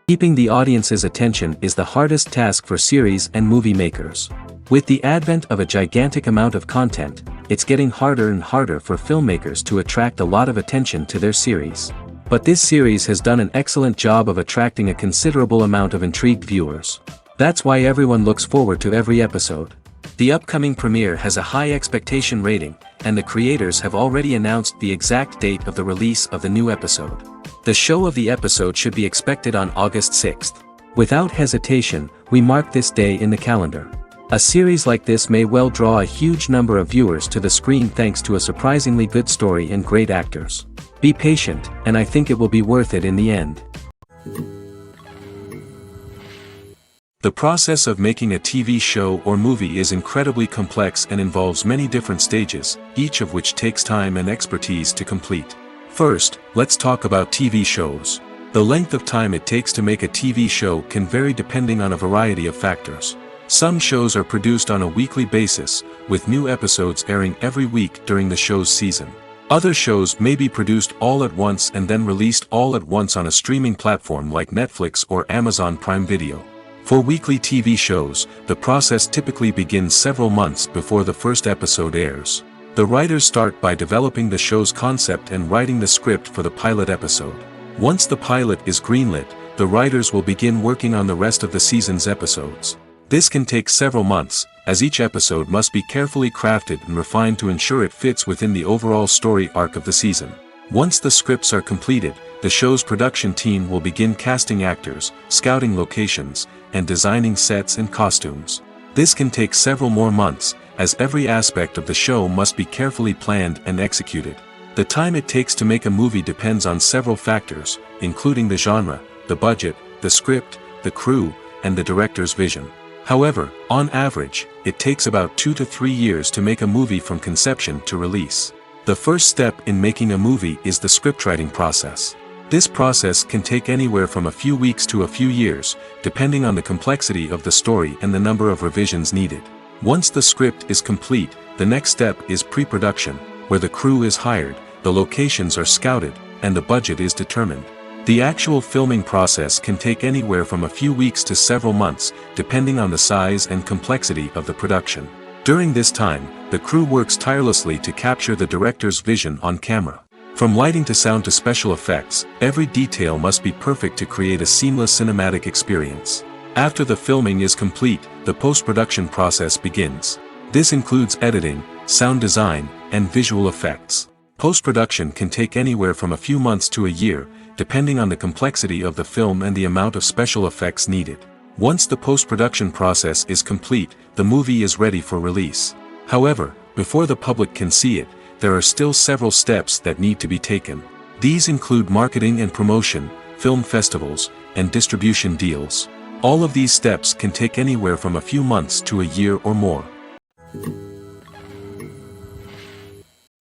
Keeping the audience's attention is the hardest task for series and movie makers. With the advent of a gigantic amount of content, it's getting harder and harder for filmmakers to attract a lot of attention to their series. But this series has done an excellent job of attracting a considerable amount of intrigued viewers. That's why everyone looks forward to every episode. The upcoming premiere has a high expectation rating, and the creators have already announced the exact date of the release of the new episode. The show of the episode should be expected on August 6th. Without hesitation, we mark this day in the calendar. A series like this may well draw a huge number of viewers to the screen thanks to a surprisingly good story and great actors. Be patient, and I think it will be worth it in the end. The process of making a TV show or movie is incredibly complex and involves many different stages, each of which takes time and expertise to complete. First, let's talk about TV shows. The length of time it takes to make a TV show can vary depending on a variety of factors. Some shows are produced on a weekly basis, with new episodes airing every week during the show's season. Other shows may be produced all at once and then released all at once on a streaming platform like Netflix or Amazon Prime Video. For weekly TV shows, the process typically begins several months before the first episode airs. The writers start by developing the show's concept and writing the script for the pilot episode. Once the pilot is greenlit, the writers will begin working on the rest of the season's episodes. This can take several months, as each episode must be carefully crafted and refined to ensure it fits within the overall story arc of the season. Once the scripts are completed, the show's production team will begin casting actors, scouting locations, and designing sets and costumes. This can take several more months, as every aspect of the show must be carefully planned and executed. The time it takes to make a movie depends on several factors, including the genre, the budget, the script, the crew, and the director's vision. However, on average, it takes about 2 to 3 years to make a movie from conception to release. The first step in making a movie is the scriptwriting process. This process can take anywhere from a few weeks to a few years, depending on the complexity of the story and the number of revisions needed. Once the script is complete, the next step is pre-production, where the crew is hired, the locations are scouted, and the budget is determined. The actual filming process can take anywhere from a few weeks to several months, depending on the size and complexity of the production. During this time, the crew works tirelessly to capture the director's vision on camera. From lighting to sound to special effects, every detail must be perfect to create a seamless cinematic experience. After the filming is complete, the post-production process begins. This includes editing, sound design, and visual effects. Post-production can take anywhere from a few months to a year, depending on the complexity of the film and the amount of special effects needed. Once the post-production process is complete, the movie is ready for release. However, before the public can see it, there are still several steps that need to be taken. These include marketing and promotion, film festivals, and distribution deals. All of these steps can take anywhere from a few months to a year or more.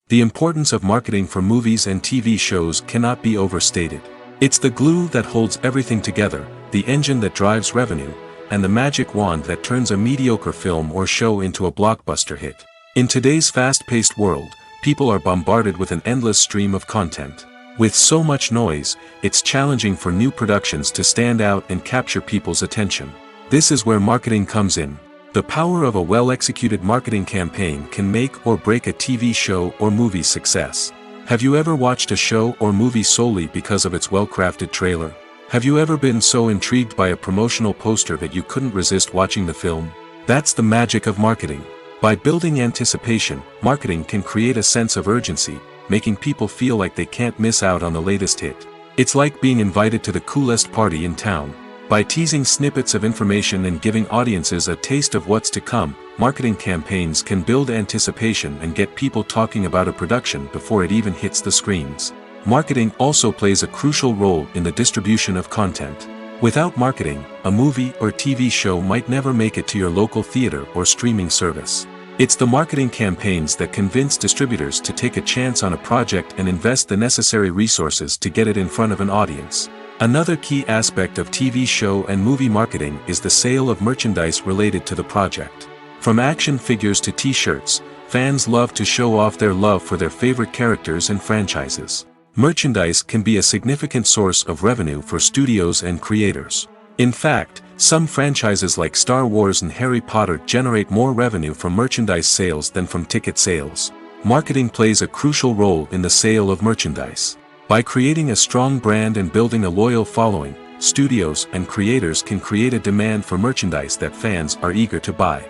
The importance of marketing for movies and TV shows cannot be overstated. It's the glue that holds everything together, the engine that drives revenue, and the magic wand that turns a mediocre film or show into a blockbuster hit. In today's fast-paced world, people are bombarded with an endless stream of content. With so much noise, it's challenging for new productions to stand out and capture people's attention. This is where marketing comes in. The power of a well-executed marketing campaign can make or break a TV show or movie's success. Have you ever watched a show or movie solely because of its well-crafted trailer? Have you ever been so intrigued by a promotional poster that you couldn't resist watching the film? That's the magic of marketing. By building anticipation, marketing can create a sense of urgency, making people feel like they can't miss out on the latest hit. It's like being invited to the coolest party in town. By teasing snippets of information and giving audiences a taste of what's to come, marketing campaigns can build anticipation and get people talking about a production before it even hits the screens. Marketing also plays a crucial role in the distribution of content. Without marketing, a movie or TV show might never make it to your local theater or streaming service. It's the marketing campaigns that convince distributors to take a chance on a project and invest the necessary resources to get it in front of an audience. Another key aspect of TV show and movie marketing is the sale of merchandise related to the project. From action figures to t-shirts, fans love to show off their love for their favorite characters and franchises. Merchandise can be a significant source of revenue for studios and creators. In fact, some franchises like Star Wars and Harry Potter generate more revenue from merchandise sales than from ticket sales. Marketing plays a crucial role in the sale of merchandise. By creating a strong brand and building a loyal following, studios and creators can create a demand for merchandise that fans are eager to buy.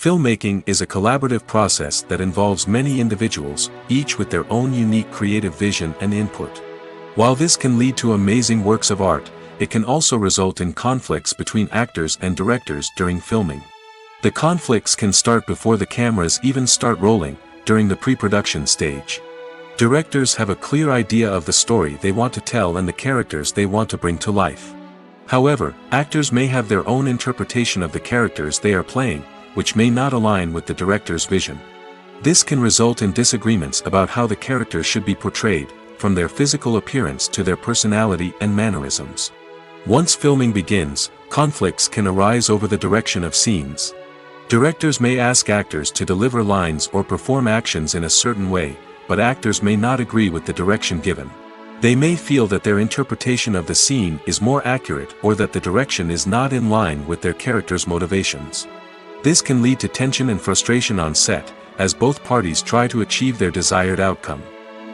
Filmmaking is a collaborative process that involves many individuals, each with their own unique creative vision and input. While this can lead to amazing works of art, it can also result in conflicts between actors and directors during filming. The conflicts can start before the cameras even start rolling, during the pre-production stage. Directors have a clear idea of the story they want to tell and the characters they want to bring to life. However, actors may have their own interpretation of the characters they are playing, which may not align with the director's vision. This can result in disagreements about how the characters should be portrayed, from their physical appearance to their personality and mannerisms. Once filming begins, conflicts can arise over the direction of scenes. Directors may ask actors to deliver lines or perform actions in a certain way, but actors may not agree with the direction given. They may feel that their interpretation of the scene is more accurate or that the direction is not in line with their character's motivations. This can lead to tension and frustration on set, as both parties try to achieve their desired outcome.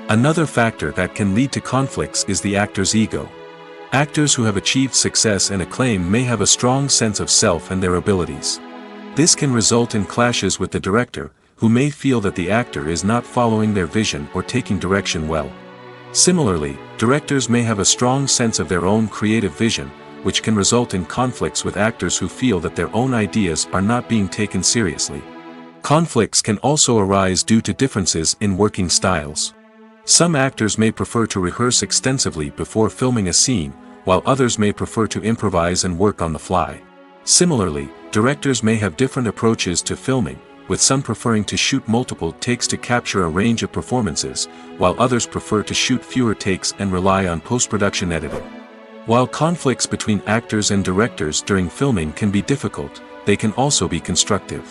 Another factor that can lead to conflicts is the actor's ego. Actors who have achieved success and acclaim may have a strong sense of self and their abilities. This can result in clashes with the director, who may feel that the actor is not following their vision or taking direction well. Similarly, directors may have a strong sense of their own creative vision, which can result in conflicts with actors who feel that their own ideas are not being taken seriously. Conflicts can also arise due to differences in working styles. Some actors may prefer to rehearse extensively before filming a scene, while others may prefer to improvise and work on the fly. Similarly, directors may have different approaches to filming, with some preferring to shoot multiple takes to capture a range of performances, while others prefer to shoot fewer takes and rely on post-production editing. While conflicts between actors and directors during filming can be difficult, they can also be constructive.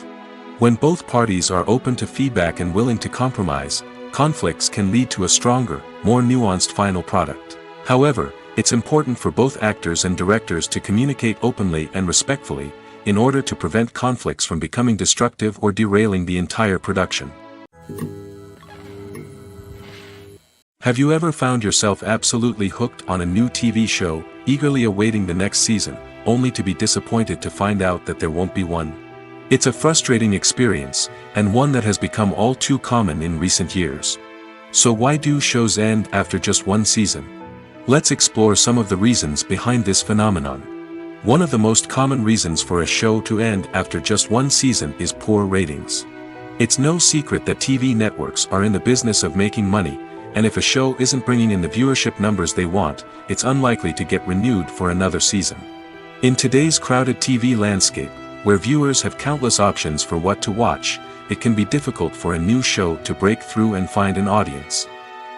When both parties are open to feedback and willing to compromise, conflicts can lead to a stronger, more nuanced final product. However, it's important for both actors and directors to communicate openly and respectfully, in order to prevent conflicts from becoming destructive or derailing the entire production. Have you ever found yourself absolutely hooked on a new TV show, eagerly awaiting the next season, only to be disappointed to find out that there won't be one? It's a frustrating experience, and one that has become all too common in recent years. So why do shows end after just one season? Let's explore some of the reasons behind this phenomenon. One of the most common reasons for a show to end after just one season is poor ratings. It's no secret that TV networks are in the business of making money, and if a show isn't bringing in the viewership numbers they want, it's unlikely to get renewed for another season. In today's crowded TV landscape, where viewers have countless options for what to watch, it can be difficult for a new show to break through and find an audience.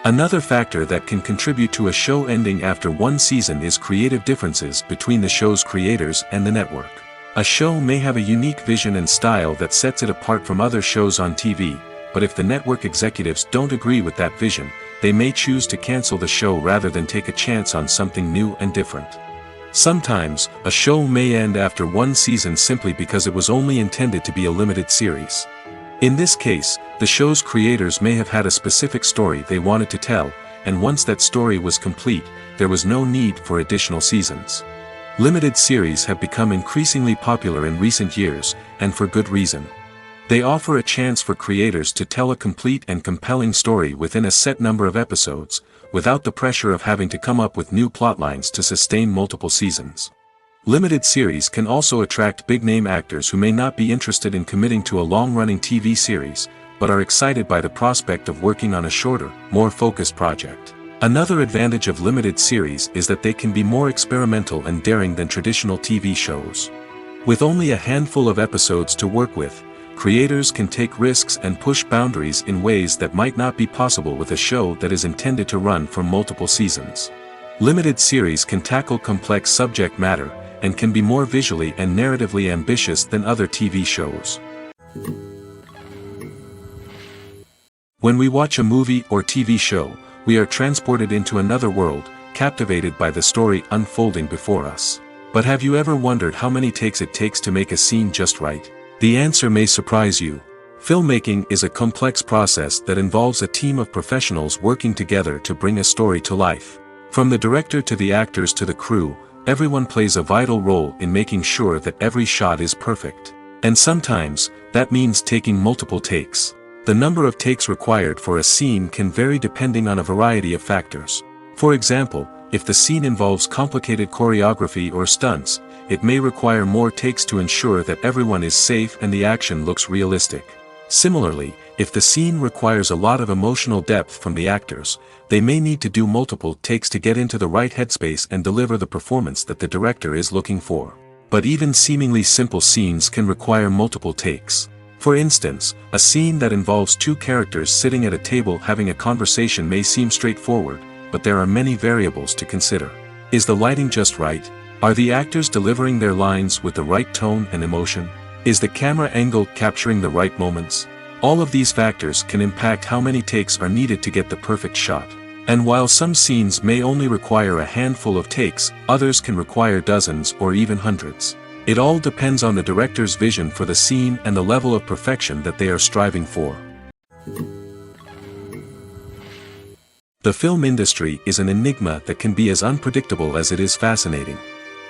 Another factor that can contribute to a show ending after one season is creative differences between the show's creators and the network. A show may have a unique vision and style that sets it apart from other shows on TV, but if the network executives don't agree with that vision, they may choose to cancel the show rather than take a chance on something new and different. Sometimes, a show may end after one season simply because it was only intended to be a limited series. In this case, the show's creators may have had a specific story they wanted to tell, and once that story was complete, there was no need for additional seasons. Limited series have become increasingly popular in recent years, and for good reason. They offer a chance for creators to tell a complete and compelling story within a set number of episodes, without the pressure of having to come up with new plotlines to sustain multiple seasons. Limited series can also attract big-name actors who may not be interested in committing to a long-running TV series, but are excited by the prospect of working on a shorter, more focused project. Another advantage of limited series is that they can be more experimental and daring than traditional TV shows. With only a handful of episodes to work with, creators can take risks and push boundaries in ways that might not be possible with a show that is intended to run for multiple seasons. Limited series can tackle complex subject matter, and can be more visually and narratively ambitious than other TV shows. When we watch a movie or TV show, we are transported into another world, captivated by the story unfolding before us. But have you ever wondered how many takes it takes to make a scene just right? The answer may surprise you. Filmmaking is a complex process that involves a team of professionals working together to bring a story to life. From the director to the actors to the crew, everyone plays a vital role in making sure that every shot is perfect. And sometimes, that means taking multiple takes. The number of takes required for a scene can vary depending on a variety of factors. For example, if the scene involves complicated choreography or stunts, it may require more takes to ensure that everyone is safe and the action looks realistic. Similarly, if the scene requires a lot of emotional depth from the actors, they may need to do multiple takes to get into the right headspace and deliver the performance that the director is looking for. But even seemingly simple scenes can require multiple takes. For instance, a scene that involves two characters sitting at a table having a conversation may seem straightforward, but there are many variables to consider. Is the lighting just right? Are the actors delivering their lines with the right tone and emotion? Is the camera angle capturing the right moments? All of these factors can impact how many takes are needed to get the perfect shot. And while some scenes may only require a handful of takes, others can require dozens or even hundreds. It all depends on the director's vision for the scene and the level of perfection that they are striving for. The film industry is an enigma that can be as unpredictable as it is fascinating.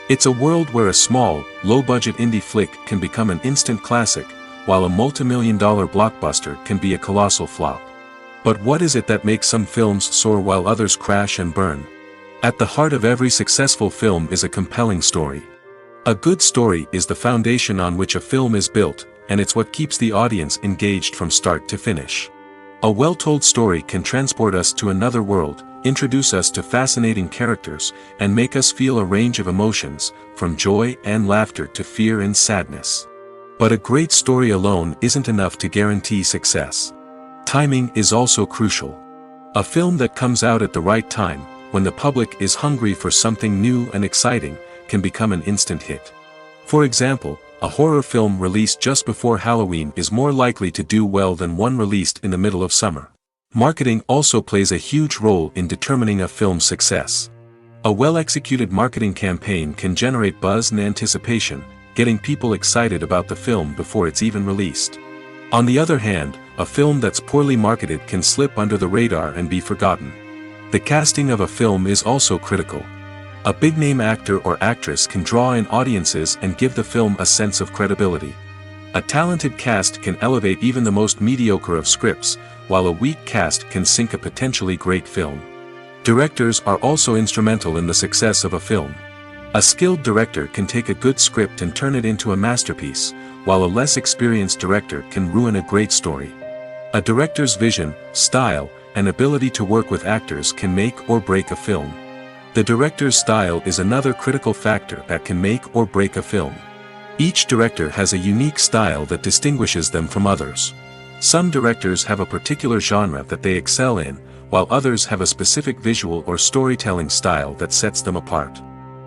It's a world where a small, low-budget indie flick can become an instant classic, while a multi-million-dollar blockbuster can be a colossal flop. But what is it that makes some films soar while others crash and burn? At the heart of every successful film is a compelling story. A good story is the foundation on which a film is built, and it's what keeps the audience engaged from start to finish. A well-told story can transport us to another world, introduce us to fascinating characters, and make us feel a range of emotions, from joy and laughter to fear and sadness. But a great story alone isn't enough to guarantee success. Timing is also crucial. A film that comes out at the right time, when the public is hungry for something new and exciting, can become an instant hit. For example, a horror film released just before Halloween is more likely to do well than one released in the middle of summer. Marketing also plays a huge role in determining a film's success. A well-executed marketing campaign can generate buzz and anticipation, getting people excited about the film before it's even released. On the other hand, a film that's poorly marketed can slip under the radar and be forgotten. The casting of a film is also critical. A big-name actor or actress can draw in audiences and give the film a sense of credibility. A talented cast can elevate even the most mediocre of scripts, while a weak cast can sink a potentially great film. Directors are also instrumental in the success of a film. A skilled director can take a good script and turn it into a masterpiece, while a less experienced director can ruin a great story. A director's vision, style, and ability to work with actors can make or break a film. The director's style is another critical factor that can make or break a film. Each director has a unique style that distinguishes them from others. Some directors have a particular genre that they excel in, while others have a specific visual or storytelling style that sets them apart.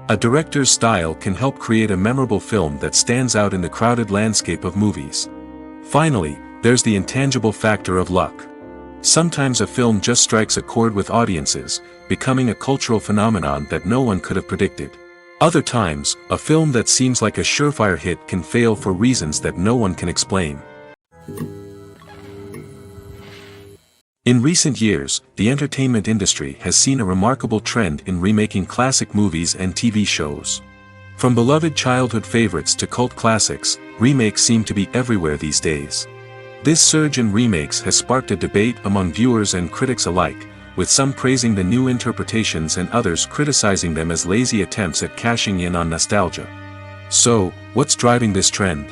A director's style can help create a memorable film that stands out in the crowded landscape of movies. Finally, there's the intangible factor of luck. Sometimes a film just strikes a chord with audiences, becoming a cultural phenomenon that no one could have predicted. Other times, a film that seems like a surefire hit can fail for reasons that no one can explain. In recent years, the entertainment industry has seen a remarkable trend in remaking classic movies and TV shows. From beloved childhood favorites to cult classics, remakes seem to be everywhere these days. This surge in remakes has sparked a debate among viewers and critics alike, with some praising the new interpretations and others criticizing them as lazy attempts at cashing in on nostalgia. So, what's driving this trend?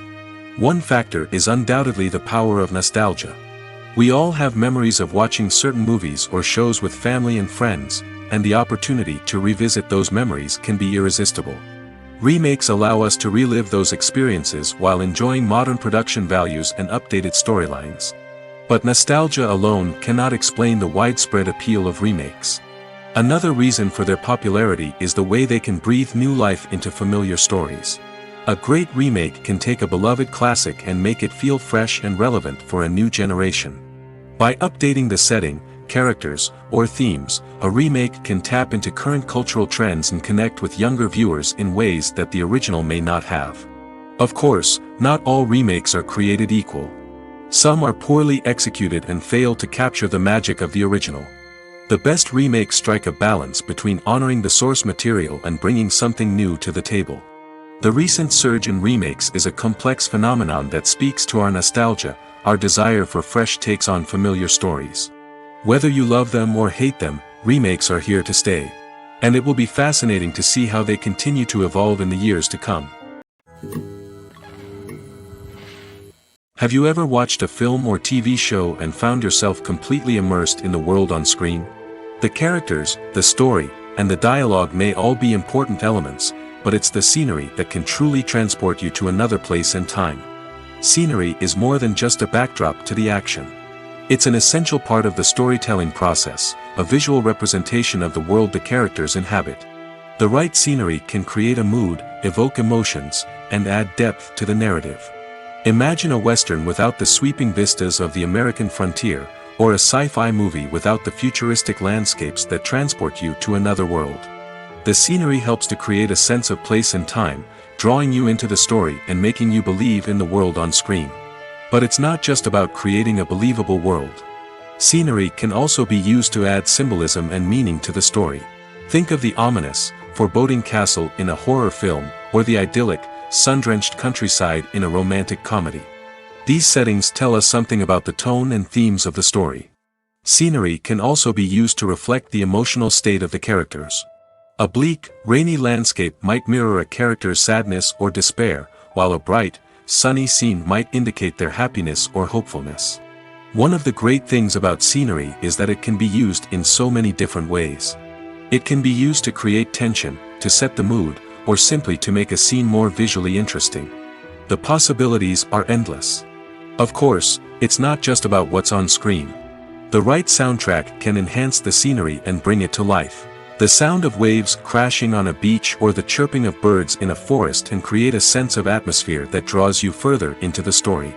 One factor is undoubtedly the power of nostalgia. We all have memories of watching certain movies or shows with family and friends, and the opportunity to revisit those memories can be irresistible. Remakes allow us to relive those experiences while enjoying modern production values and updated storylines. But nostalgia alone cannot explain the widespread appeal of remakes. Another reason for their popularity is the way they can breathe new life into familiar stories. A great remake can take a beloved classic and make it feel fresh and relevant for a new generation. By updating the setting, characters, or themes, a remake can tap into current cultural trends and connect with younger viewers in ways that the original may not have. Of course, not all remakes are created equal. Some are poorly executed and fail to capture the magic of the original. The best remakes strike a balance between honoring the source material and bringing something new to the table. The recent surge in remakes is a complex phenomenon that speaks to our nostalgia, our desire for fresh takes on familiar stories. Whether you love them or hate them, remakes are here to stay. And it will be fascinating to see how they continue to evolve in the years to come. Have you ever watched a film or TV show and found yourself completely immersed in the world on screen? The characters, the story, and the dialogue may all be important elements, but it's the scenery that can truly transport you to another place and time. Scenery is more than just a backdrop to the action. It's an essential part of the storytelling process, a visual representation of the world the characters inhabit. The right scenery can create a mood, evoke emotions, and add depth to the narrative. Imagine a Western without the sweeping vistas of the American frontier, or a sci-fi movie without the futuristic landscapes that transport you to another world. The scenery helps to create a sense of place and time, drawing you into the story and making you believe in the world on screen. But it's not just about creating a believable world. Scenery can also be used to add symbolism and meaning to the story. Think of the ominous, foreboding castle in a horror film, or the idyllic, sun-drenched countryside in a romantic comedy. These settings tell us something about the tone and themes of the story. Scenery can also be used to reflect the emotional state of the characters. A bleak, rainy landscape might mirror a character's sadness or despair, while a bright, sunny scene might indicate their happiness or hopefulness. One of the great things about scenery is that it can be used in so many different ways. It can be used to create tension, to set the mood, or simply to make a scene more visually interesting. The possibilities are endless. Of course, it's not just about what's on screen. The right soundtrack can enhance the scenery and bring it to life. The sound of waves crashing on a beach or the chirping of birds in a forest can create a sense of atmosphere that draws you further into the story.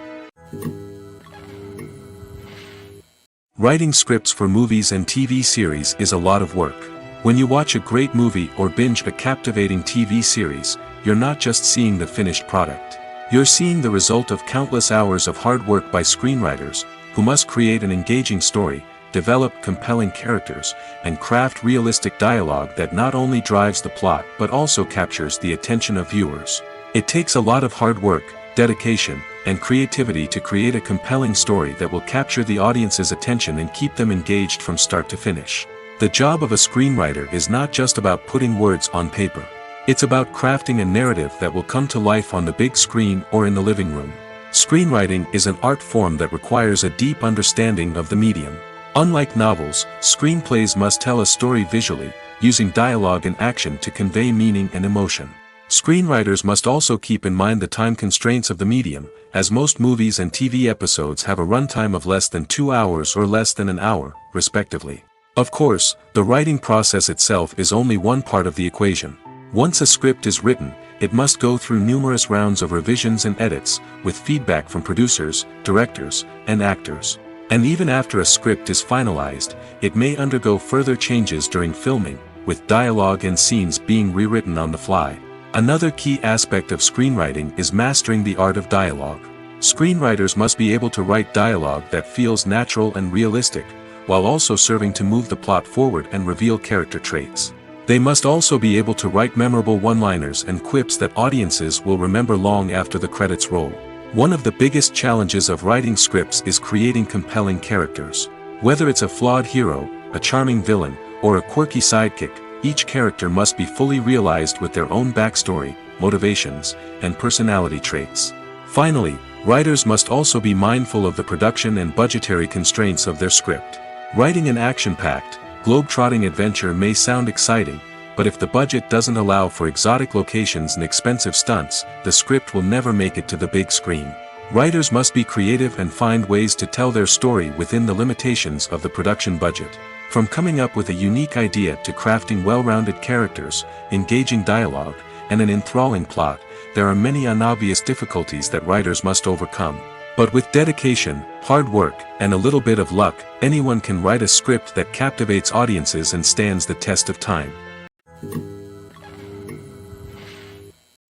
Writing scripts for movies and TV series is a lot of work. When you watch a great movie or binge a captivating TV series, you're not just seeing the finished product. You're seeing the result of countless hours of hard work by screenwriters, who must create an engaging story, develop compelling characters, and craft realistic dialogue that not only drives the plot but also captures the attention of viewers. It takes a lot of hard work, dedication, and creativity to create a compelling story that will capture the audience's attention and keep them engaged from start to finish. The job of a screenwriter is not just about putting words on paper. It's about crafting a narrative that will come to life on the big screen or in the living room. Screenwriting is an art form that requires a deep understanding of the medium. Unlike novels, screenplays must tell a story visually, using dialogue and action to convey meaning and emotion. Screenwriters must also keep in mind the time constraints of the medium, as most movies and TV episodes have a runtime of less than 2 hours or less than an hour, respectively. Of course, the writing process itself is only one part of the equation. Once a script is written, it must go through numerous rounds of revisions and edits, with feedback from producers, directors, and actors. And even after a script is finalized, it may undergo further changes during filming, with dialogue and scenes being rewritten on the fly. Another key aspect of screenwriting is mastering the art of dialogue. Screenwriters must be able to write dialogue that feels natural and realistic, while also serving to move the plot forward and reveal character traits. They must also be able to write memorable one-liners and quips that audiences will remember long after the credits roll. One of the biggest challenges of writing scripts is creating compelling characters. Whether it's a flawed hero, a charming villain, or a quirky sidekick, each character must be fully realized with their own backstory, motivations, and personality traits. Finally, writers must also be mindful of the production and budgetary constraints of their script. Writing an action-packed, globe-trotting adventure may sound exciting, but if the budget doesn't allow for exotic locations and expensive stunts, the script will never make it to the big screen. Writers must be creative and find ways to tell their story within the limitations of the production budget. From coming up with a unique idea to crafting well-rounded characters, engaging dialogue, and an enthralling plot, there are many unobvious difficulties that writers must overcome. But with dedication, hard work, and a little bit of luck, anyone can write a script that captivates audiences and stands the test of time.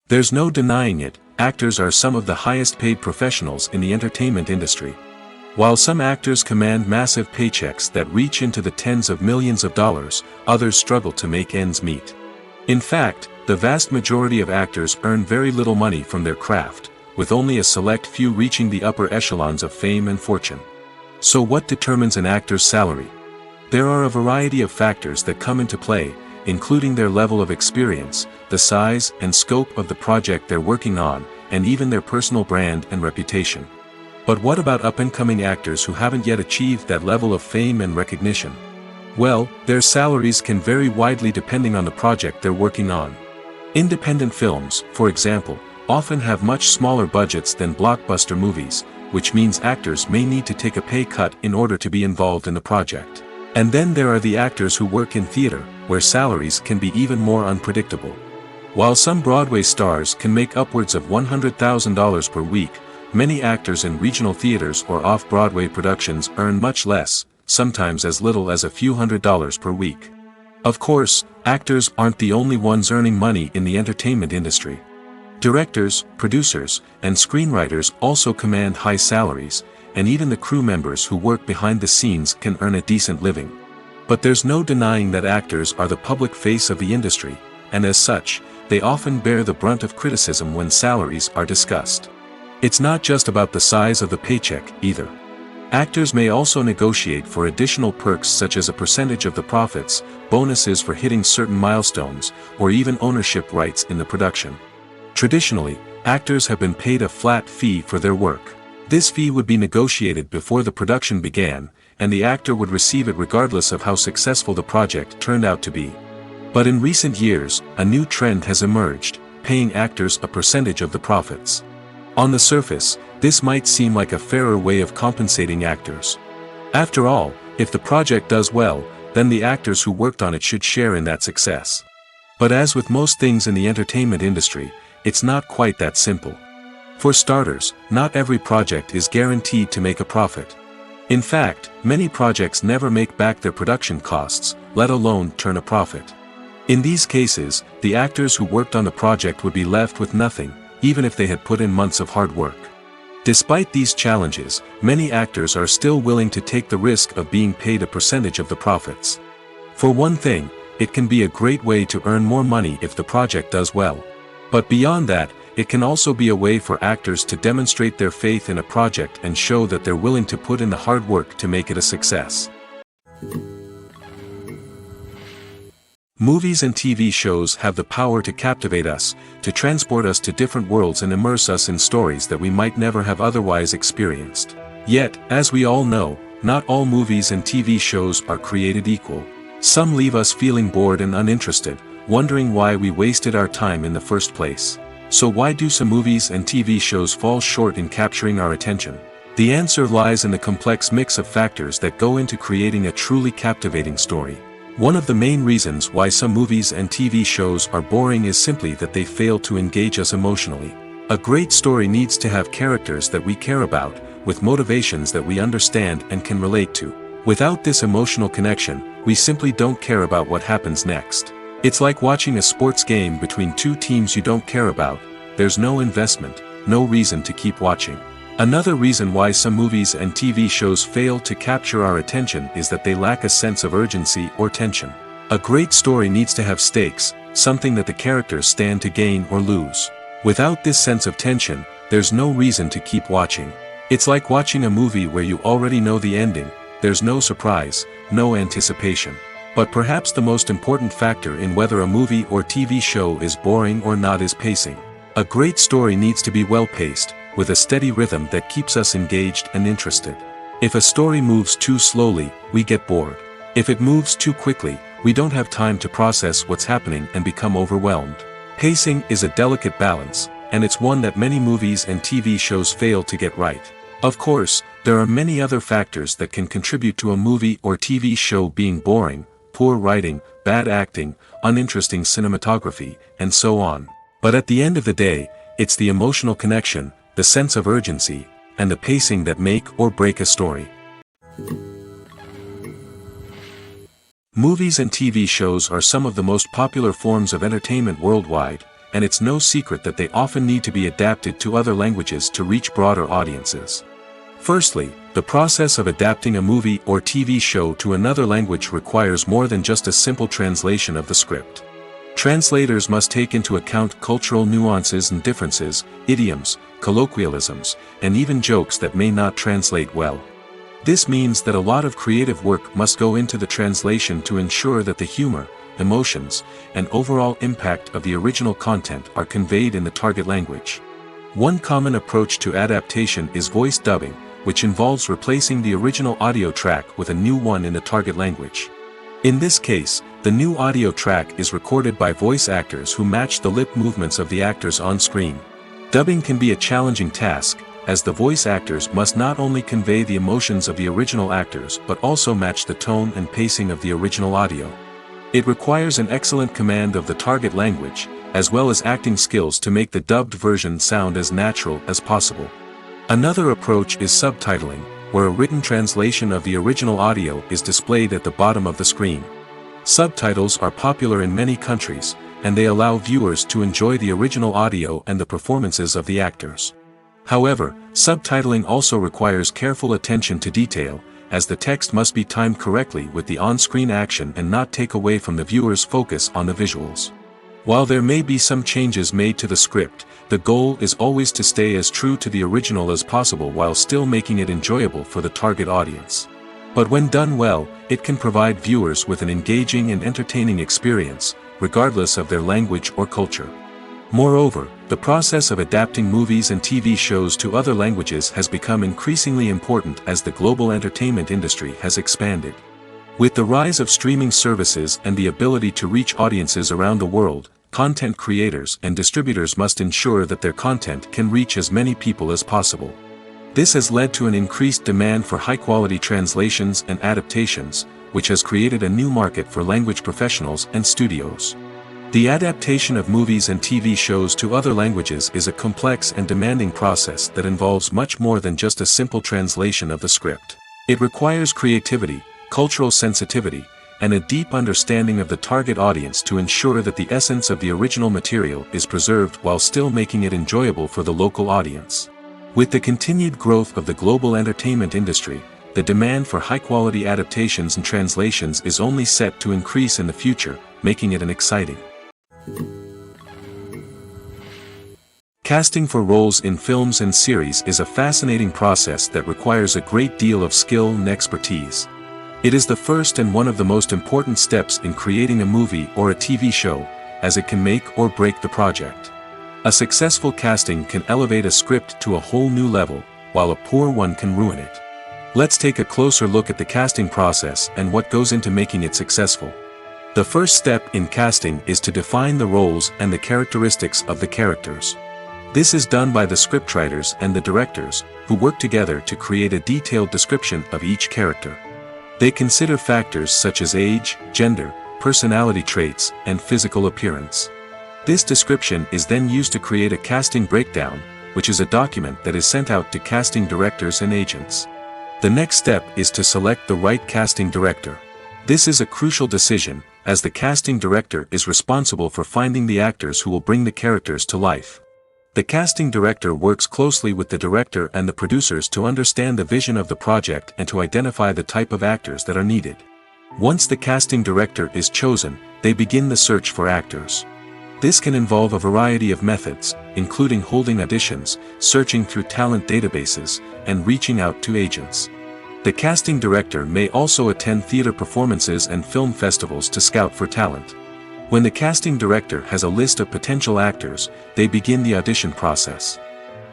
There's no denying it, actors are some of the highest paid professionals in the entertainment industry. While some actors command massive paychecks that reach into the tens of millions of dollars, others struggle to make ends meet. In fact, the vast majority of actors earn very little money from their craft, with only a select few reaching the upper echelons of fame and fortune. So what determines an actor's salary? There are a variety of factors that come into play, including their level of experience, the size and scope of the project they're working on, and even their personal brand and reputation. But what about up-and-coming actors who haven't yet achieved that level of fame and recognition? Well, their salaries can vary widely depending on the project they're working on. Independent films, for example, often have much smaller budgets than blockbuster movies, which means actors may need to take a pay cut in order to be involved in the project. And then there are the actors who work in theater, where salaries can be even more unpredictable. While some Broadway stars can make upwards of $100,000 per week, many actors in regional theaters or off-Broadway productions earn much less, sometimes as little as a few $100s per week. Of course, actors aren't the only ones earning money in the entertainment industry. Directors, producers, and screenwriters also command high salaries, and even the crew members who work behind the scenes can earn a decent living. But there's no denying that actors are the public face of the industry, and as such, they often bear the brunt of criticism when salaries are discussed. It's not just about the size of the paycheck, either. Actors may also negotiate for additional perks such as a percentage of the profits, bonuses for hitting certain milestones, or even ownership rights in the production. Traditionally, actors have been paid a flat fee for their work. This fee would be negotiated before the production began, and the actor would receive it regardless of how successful the project turned out to be. But in recent years, a new trend has emerged, paying actors a percentage of the profits. On the surface, this might seem like a fairer way of compensating actors. After all, if the project does well, then the actors who worked on it should share in that success. But as with most things in the entertainment industry, it's not quite that simple. For starters, not every project is guaranteed to make a profit. In fact, many projects never make back their production costs, let alone turn a profit. In these cases, the actors who worked on the project would be left with nothing, even if they had put in months of hard work. Despite these challenges, many actors are still willing to take the risk of being paid a percentage of the profits. For one thing, it can be a great way to earn more money if the project does well. But beyond that, it can also be a way for actors to demonstrate their faith in a project and show that they're willing to put in the hard work to make it a success. Movies and TV shows have the power to captivate us, to transport us to different worlds and immerse us in stories that we might never have otherwise experienced. Yet, as we all know, not all movies and TV shows are created equal. Some leave us feeling bored and uninterested, wondering why we wasted our time in the first place. So why do some movies and TV shows fall short in capturing our attention? The answer lies in the complex mix of factors that go into creating a truly captivating story. One of the main reasons why some movies and TV shows are boring is simply that they fail to engage us emotionally. A great story needs to have characters that we care about, with motivations that we understand and can relate to. Without this emotional connection, we simply don't care about what happens next. It's like watching a sports game between two teams you don't care about. There's no investment, no reason to keep watching. Another reason why some movies and TV shows fail to capture our attention is that they lack a sense of urgency or tension. A great story needs to have stakes, something that the characters stand to gain or lose. Without this sense of tension, there's no reason to keep watching. It's like watching a movie where you already know the ending, there's no surprise, no anticipation. But perhaps the most important factor in whether a movie or TV show is boring or not is pacing. A great story needs to be well-paced, with a steady rhythm that keeps us engaged and interested. If a story moves too slowly, we get bored. If it moves too quickly, we don't have time to process what's happening and become overwhelmed. Pacing is a delicate balance, and it's one that many movies and TV shows fail to get right. Of course, there are many other factors that can contribute to a movie or TV show being boring: poor writing, bad acting, uninteresting cinematography, and so on. But at the end of the day, it's the emotional connection, the sense of urgency, and the pacing that make or break a story. Movies and TV shows are some of the most popular forms of entertainment worldwide, and it's no secret that they often need to be adapted to other languages to reach broader audiences. Firstly, the process of adapting a movie or TV show to another language requires more than just a simple translation of the script. Translators must take into account cultural nuances and differences, idioms, colloquialisms, and even jokes that may not translate well. This means that a lot of creative work must go into the translation to ensure that the humor, emotions, and overall impact of the original content are conveyed in the target language. One common approach to adaptation is voice dubbing, which involves replacing the original audio track with a new one in the target language. In this case, the new audio track is recorded by voice actors who match the lip movements of the actors on screen. Dubbing can be a challenging task, as the voice actors must not only convey the emotions of the original actors but also match the tone and pacing of the original audio. It requires an excellent command of the target language, as well as acting skills to make the dubbed version sound as natural as possible. Another approach is subtitling, where a written translation of the original audio is displayed at the bottom of the screen. Subtitles are popular in many countries, and they allow viewers to enjoy the original audio and the performances of the actors. However, subtitling also requires careful attention to detail, as the text must be timed correctly with the on-screen action and not take away from the viewer's focus on the visuals. While there may be some changes made to the script, the goal is always to stay as true to the original as possible while still making it enjoyable for the target audience. But when done well, it can provide viewers with an engaging and entertaining experience, regardless of their language or culture. Moreover, the process of adapting movies and TV shows to other languages has become increasingly important as the global entertainment industry has expanded. With the rise of streaming services and the ability to reach audiences around the world, content creators and distributors must ensure that their content can reach as many people as possible. This has led to an increased demand for high-quality translations and adaptations, which has created a new market for language professionals and studios. The adaptation of movies and TV shows to other languages is a complex and demanding process that involves much more than just a simple translation of the script. It requires creativity, cultural sensitivity, and a deep understanding of the target audience to ensure that the essence of the original material is preserved while still making it enjoyable for the local audience. With the continued growth of the global entertainment industry, the demand for high-quality adaptations and translations is only set to increase in the future, making it an exciting. Casting for roles in films and series is a fascinating process that requires a great deal of skill and expertise. It is the first and one of the most important steps in creating a movie or a TV show, as it can make or break the project. A successful casting can elevate a script to a whole new level, while a poor one can ruin it. Let's take a closer look at the casting process and what goes into making it successful. The first step in casting is to define the roles and the characteristics of the characters. This is done by the scriptwriters and the directors, who work together to create a detailed description of each character. They consider factors such as age, gender, personality traits, and physical appearance. This description is then used to create a casting breakdown, which is a document that is sent out to casting directors and agents. The next step is to select the right casting director. This is a crucial decision, as the casting director is responsible for finding the actors who will bring the characters to life. The casting director works closely with the director and the producers to understand the vision of the project and to identify the type of actors that are needed. Once the casting director is chosen, they begin the search for actors. This can involve a variety of methods, including holding auditions, searching through talent databases, and reaching out to agents. The casting director may also attend theater performances and film festivals to scout for talent. When the casting director has a list of potential actors, they begin the audition process.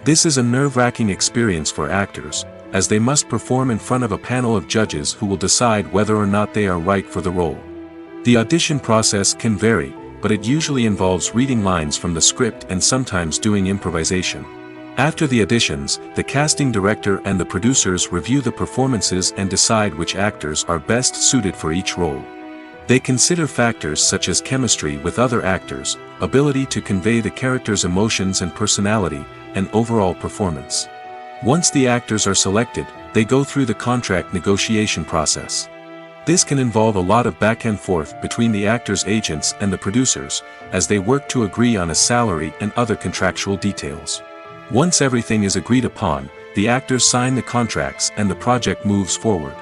This is a nerve-wracking experience for actors, as they must perform in front of a panel of judges who will decide whether or not they are right for the role. The audition process can vary, but it usually involves reading lines from the script and sometimes doing improvisation. After the auditions, the casting director and the producers review the performances and decide which actors are best suited for each role. They consider factors such as chemistry with other actors, ability to convey the character's emotions and personality, and overall performance. Once the actors are selected, they go through the contract negotiation process. This can involve a lot of back and forth between the actors' agents and the producers, as they work to agree on a salary and other contractual details. Once everything is agreed upon, the actors sign the contracts and the project moves forward.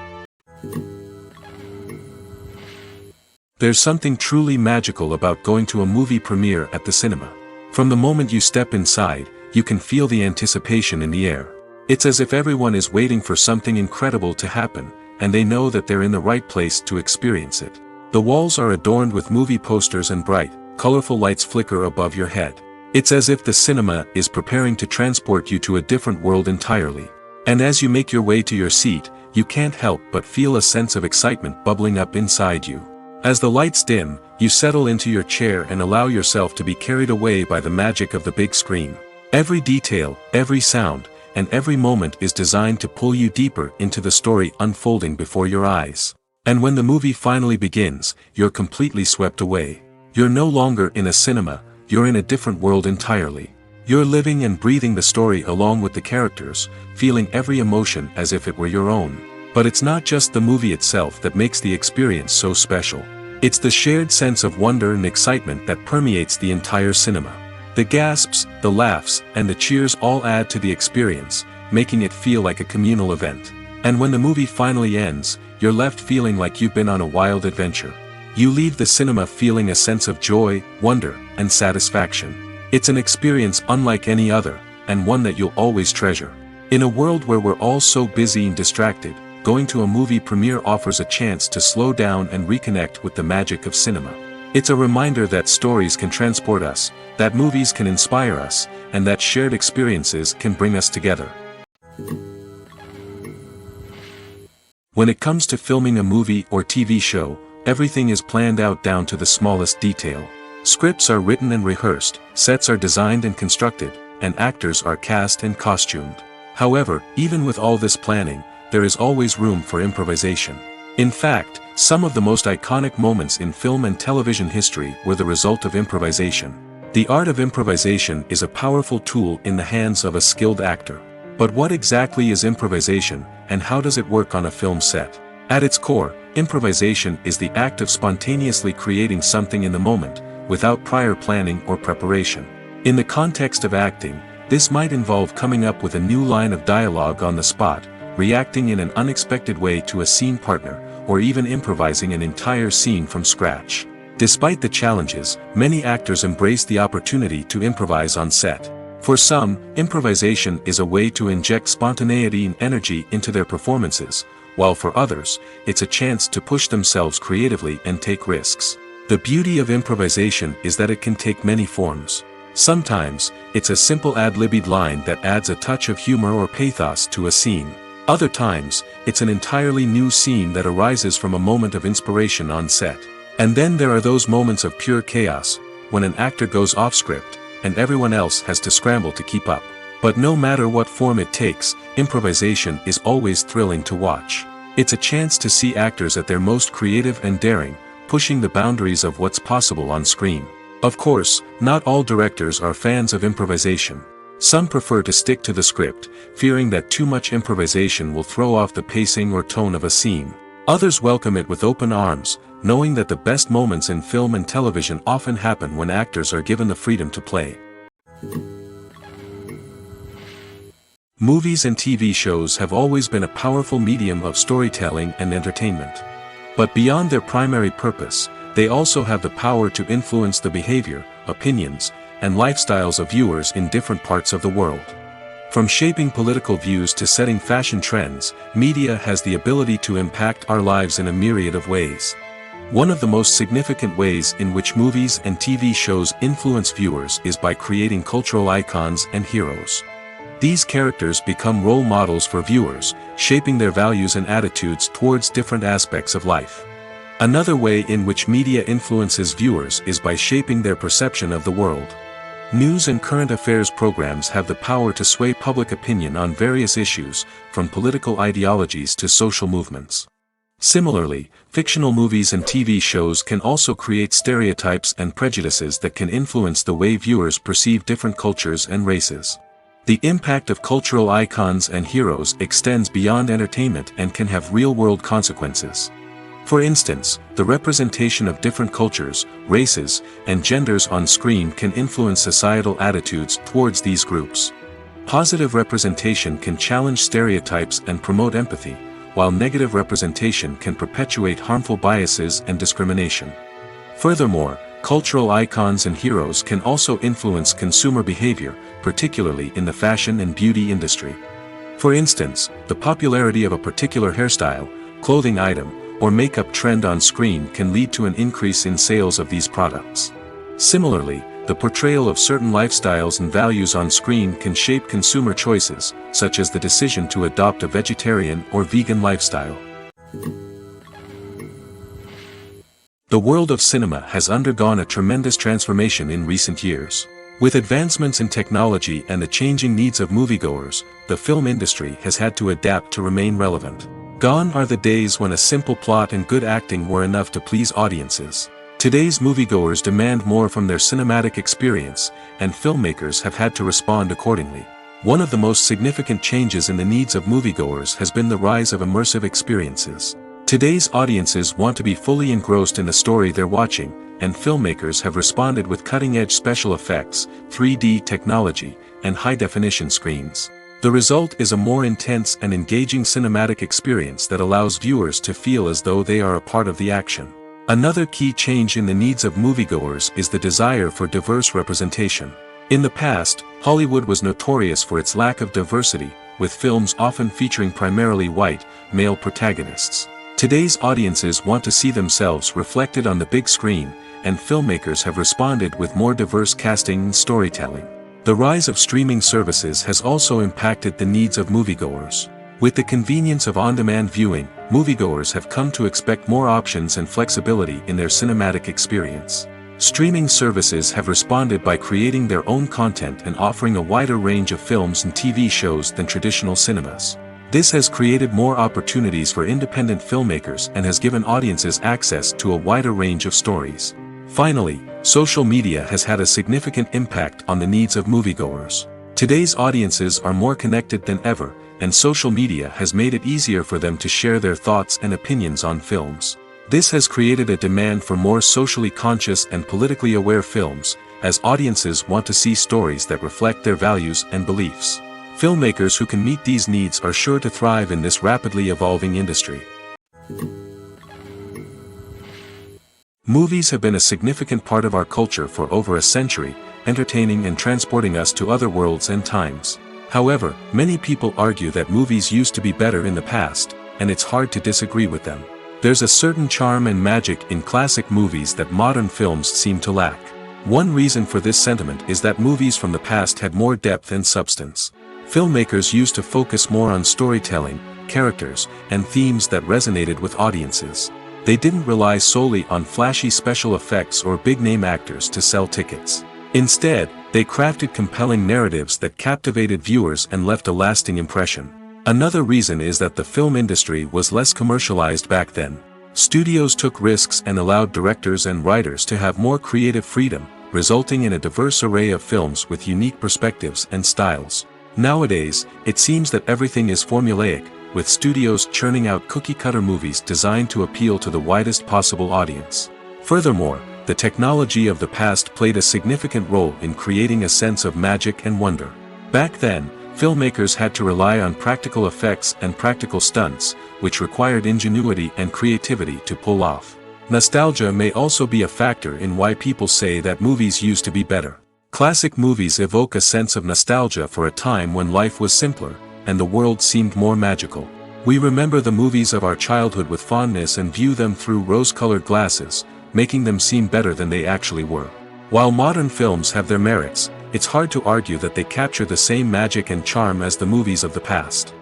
There's something truly magical about going to a movie premiere at the cinema. From the moment you step inside, you can feel the anticipation in the air. It's as if everyone is waiting for something incredible to happen, and they know that they're in the right place to experience it. The walls are adorned with movie posters and bright, colorful lights flicker above your head. It's as if the cinema is preparing to transport you to a different world entirely. And as you make your way to your seat, you can't help but feel a sense of excitement bubbling up inside you. As the lights dim, you settle into your chair and allow yourself to be carried away by the magic of the big screen. Every detail, every sound, and every moment is designed to pull you deeper into the story unfolding before your eyes. And when the movie finally begins, you're completely swept away. You're no longer in a cinema, you're in a different world entirely. You're living and breathing the story along with the characters, feeling every emotion as if it were your own. But it's not just the movie itself that makes the experience so special. It's the shared sense of wonder and excitement that permeates the entire cinema. The gasps, the laughs, and the cheers all add to the experience, making it feel like a communal event. And when the movie finally ends, you're left feeling like you've been on a wild adventure. You leave the cinema feeling a sense of joy, wonder, and satisfaction. It's an experience unlike any other, and one that you'll always treasure. In a world where we're all so busy and distracted, going to a movie premiere offers a chance to slow down and reconnect with the magic of cinema. It's a reminder that stories can transport us, that movies can inspire us, and that shared experiences can bring us together. When it comes to filming a movie or TV show, everything is planned out down to the smallest detail. Scripts are written and rehearsed, sets are designed and constructed, and actors are cast and costumed. However, even with all this planning, there is always room for improvisation. In fact, some of the most iconic moments in film and television history were the result of improvisation. The art of improvisation is a powerful tool in the hands of a skilled actor. But what exactly is improvisation, and how does it work on a film set? At its core, improvisation is the act of spontaneously creating something in the moment, without prior planning or preparation. In the context of acting, this might involve coming up with a new line of dialogue on the spot, reacting in an unexpected way to a scene partner, or even improvising an entire scene from scratch. Despite the challenges, many actors embrace the opportunity to improvise on set. For some, improvisation is a way to inject spontaneity and energy into their performances, while for others, it's a chance to push themselves creatively and take risks. The beauty of improvisation is that it can take many forms. Sometimes, it's a simple ad-libbed line that adds a touch of humor or pathos to a scene. Other times, it's an entirely new scene that arises from a moment of inspiration on set. And then there are those moments of pure chaos, when an actor goes off script, and everyone else has to scramble to keep up. But no matter what form it takes, improvisation is always thrilling to watch. It's a chance to see actors at their most creative and daring, pushing the boundaries of what's possible on screen. Of course, not all directors are fans of improvisation. Some prefer to stick to the script, fearing that too much improvisation will throw off the pacing or tone of a scene. Others welcome it with open arms, knowing that the best moments in film and television often happen when actors are given the freedom to play. Movies and TV shows have always been a powerful medium of storytelling and entertainment. But beyond their primary purpose, they also have the power to influence the behavior, opinions, and lifestyles of viewers in different parts of the world. From shaping political views to setting fashion trends, media has the ability to impact our lives in a myriad of ways. One of the most significant ways in which movies and TV shows influence viewers is by creating cultural icons and heroes. These characters become role models for viewers, shaping their values and attitudes towards different aspects of life. Another way in which media influences viewers is by shaping their perception of the world. News and current affairs programs have the power to sway public opinion on various issues, from political ideologies to social movements. Similarly, fictional movies and TV shows can also create stereotypes and prejudices that can influence the way viewers perceive different cultures and races. The impact of cultural icons and heroes extends beyond entertainment and can have real-world consequences. For instance, the representation of different cultures, races, and genders on screen can influence societal attitudes towards these groups. Positive representation can challenge stereotypes and promote empathy, while negative representation can perpetuate harmful biases and discrimination. Furthermore, cultural icons and heroes can also influence consumer behavior, particularly in the fashion and beauty industry. For instance, the popularity of a particular hairstyle, clothing item, or makeup trend on screen can lead to an increase in sales of these products. Similarly, the portrayal of certain lifestyles and values on screen can shape consumer choices, such as the decision to adopt a vegetarian or vegan lifestyle. The world of cinema has undergone a tremendous transformation in recent years. With advancements in technology and the changing needs of moviegoers, the film industry has had to adapt to remain relevant. Gone are the days when a simple plot and good acting were enough to please audiences. Today's moviegoers demand more from their cinematic experience, and filmmakers have had to respond accordingly. One of the most significant changes in the needs of moviegoers has been the rise of immersive experiences. Today's audiences want to be fully engrossed in the story they're watching, and filmmakers have responded with cutting-edge special effects, 3D technology, and high-definition screens. The result is a more intense and engaging cinematic experience that allows viewers to feel as though they are a part of the action. Another key change in the needs of moviegoers is the desire for diverse representation. In the past, Hollywood was notorious for its lack of diversity, with films often featuring primarily white, male protagonists. Today's audiences want to see themselves reflected on the big screen, and filmmakers have responded with more diverse casting and storytelling. The rise of streaming services has also impacted the needs of moviegoers. With the convenience of on-demand viewing, moviegoers have come to expect more options and flexibility in their cinematic experience. Streaming services have responded by creating their own content and offering a wider range of films and TV shows than traditional cinemas. This has created more opportunities for independent filmmakers and has given audiences access to a wider range of stories. Finally, social media has had a significant impact on the needs of moviegoers. Today's audiences are more connected than ever, and social media has made it easier for them to share their thoughts and opinions on films. This has created a demand for more socially conscious and politically aware films, as audiences want to see stories that reflect their values and beliefs. Filmmakers who can meet these needs are sure to thrive in this rapidly evolving industry. Movies have been a significant part of our culture for over a century, entertaining and transporting us to other worlds and times. However, many people argue that movies used to be better in the past, and it's hard to disagree with them. There's a certain charm and magic in classic movies that modern films seem to lack. One reason for this sentiment is that movies from the past had more depth and substance. Filmmakers used to focus more on storytelling, characters, and themes that resonated with audiences. They didn't rely solely on flashy special effects or big-name actors to sell tickets. Instead, they crafted compelling narratives that captivated viewers and left a lasting impression. Another reason is that the film industry was less commercialized back then. Studios took risks and allowed directors and writers to have more creative freedom, resulting in a diverse array of films with unique perspectives and styles. Nowadays, it seems that everything is formulaic, with studios churning out cookie-cutter movies designed to appeal to the widest possible audience. Furthermore, the technology of the past played a significant role in creating a sense of magic and wonder. Back then, filmmakers had to rely on practical effects and practical stunts, which required ingenuity and creativity to pull off. Nostalgia may also be a factor in why people say that movies used to be better. Classic movies evoke a sense of nostalgia for a time when life was simpler, and the world seemed more magical. We remember the movies of our childhood with fondness and view them through rose-colored glasses, making them seem better than they actually were. While modern films have their merits, it's hard to argue that they capture the same magic and charm as the movies of the past.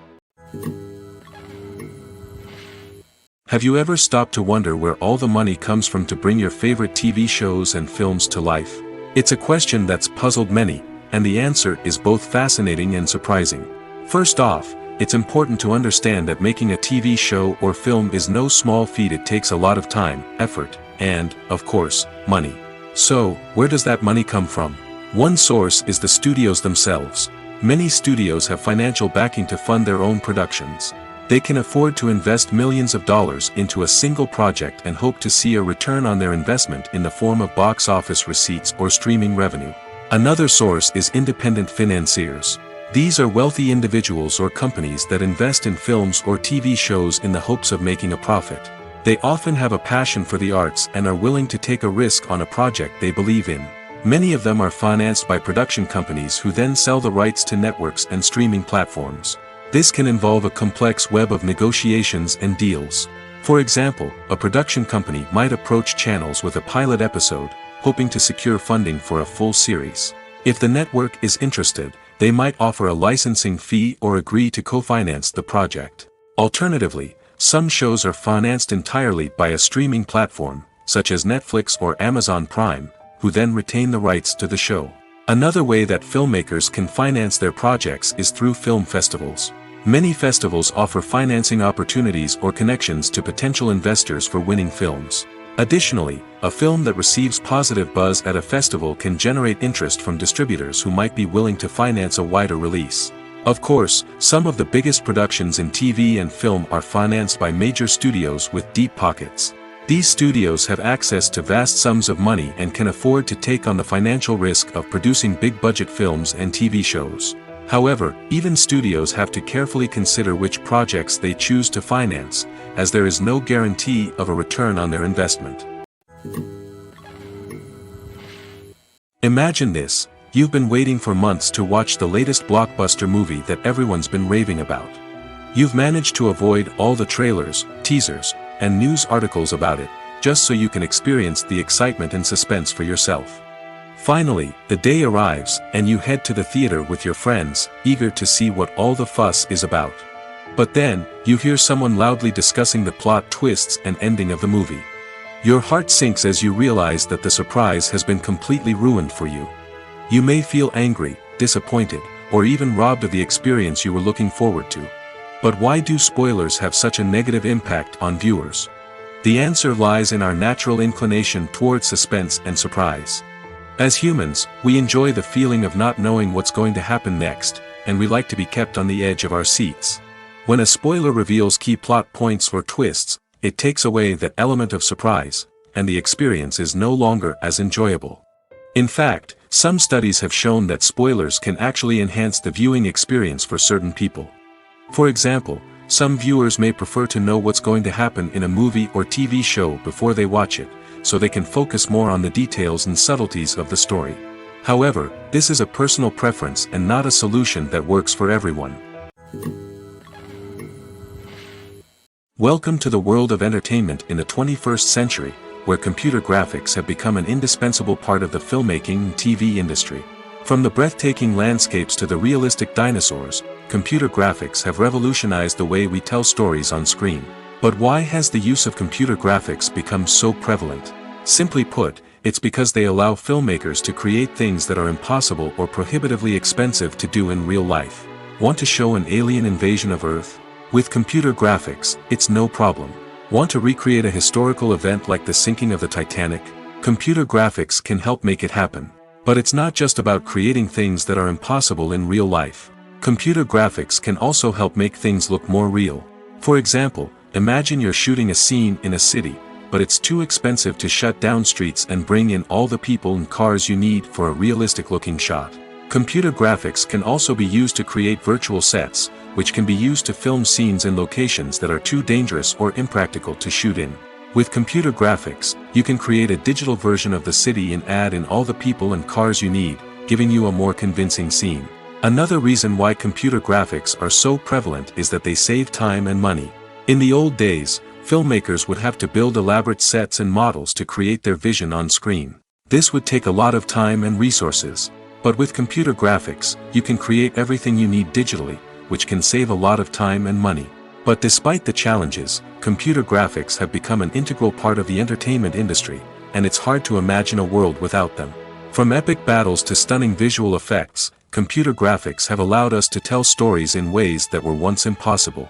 Have you ever stopped to wonder where all the money comes from to bring your favorite TV shows and films to life? It's a question that's puzzled many, and the answer is both fascinating and surprising. First off, it's important to understand that making a TV show or film is no small feat. It takes a lot of time, effort, and, of course, money. So, where does that money come from? One source is the studios themselves. Many studios have financial backing to fund their own productions. They can afford to invest millions of dollars into a single project and hope to see a return on their investment in the form of box office receipts or streaming revenue. Another source is independent financiers. These are wealthy individuals or companies that invest in films or TV shows in the hopes of making a profit. They often have a passion for the arts and are willing to take a risk on a project they believe in. Many of them are financed by production companies who then sell the rights to networks and streaming platforms. This can involve a complex web of negotiations and deals. For example, a production company might approach channels with a pilot episode, hoping to secure funding for a full series. If the network is interested, they might offer a licensing fee or agree to co-finance the project. Alternatively, some shows are financed entirely by a streaming platform, such as Netflix or Amazon Prime, who then retain the rights to the show. Another way that filmmakers can finance their projects is through film festivals. Many festivals offer financing opportunities or connections to potential investors for winning films. Additionally, a film that receives positive buzz at a festival can generate interest from distributors who might be willing to finance a wider release. Of course, some of the biggest productions in TV and film are financed by major studios with deep pockets. These studios have access to vast sums of money and can afford to take on the financial risk of producing big-budget films and TV shows. However, even studios have to carefully consider which projects they choose to finance, as there is no guarantee of a return on their investment. Imagine this: you've been waiting for months to watch the latest blockbuster movie that everyone's been raving about. You've managed to avoid all the trailers, teasers, and news articles about it, just so you can experience the excitement and suspense for yourself. Finally, the day arrives, and you head to the theater with your friends, eager to see what all the fuss is about. But then, you hear someone loudly discussing the plot twists and ending of the movie. Your heart sinks as you realize that the surprise has been completely ruined for you. You may feel angry, disappointed, or even robbed of the experience you were looking forward to. But why do spoilers have such a negative impact on viewers? The answer lies in our natural inclination toward suspense and surprise. As humans, we enjoy the feeling of not knowing what's going to happen next, and we like to be kept on the edge of our seats. When a spoiler reveals key plot points or twists, it takes away that element of surprise, and the experience is no longer as enjoyable. In fact, some studies have shown that spoilers can actually enhance the viewing experience for certain people. For example, some viewers may prefer to know what's going to happen in a movie or TV show before they watch it, so they can focus more on the details and subtleties of the story. However, this is a personal preference and not a solution that works for everyone. Welcome to the world of entertainment in the 21st century, where computer graphics have become an indispensable part of the filmmaking and TV industry. From the breathtaking landscapes to the realistic dinosaurs, computer graphics have revolutionized the way we tell stories on screen. But why has the use of computer graphics become so prevalent? Simply put, it's because they allow filmmakers to create things that are impossible or prohibitively expensive to do in real life. Want to show an alien invasion of Earth? With computer graphics, it's no problem. Want to recreate a historical event like the sinking of the Titanic? Computer graphics can help make it happen. But it's not just about creating things that are impossible in real life. Computer graphics can also help make things look more real. For example, imagine you're shooting a scene in a city, but it's too expensive to shut down streets and bring in all the people and cars you need for a realistic-looking shot. Computer graphics can also be used to create virtual sets, which can be used to film scenes in locations that are too dangerous or impractical to shoot in. With computer graphics, you can create a digital version of the city and add in all the people and cars you need, giving you a more convincing scene. Another reason why computer graphics are so prevalent is that they save time and money. In the old days, filmmakers would have to build elaborate sets and models to create their vision on screen. This would take a lot of time and resources. But with computer graphics, you can create everything you need digitally, which can save a lot of time and money. But despite the challenges, computer graphics have become an integral part of the entertainment industry, and it's hard to imagine a world without them. From epic battles to stunning visual effects, computer graphics have allowed us to tell stories in ways that were once impossible.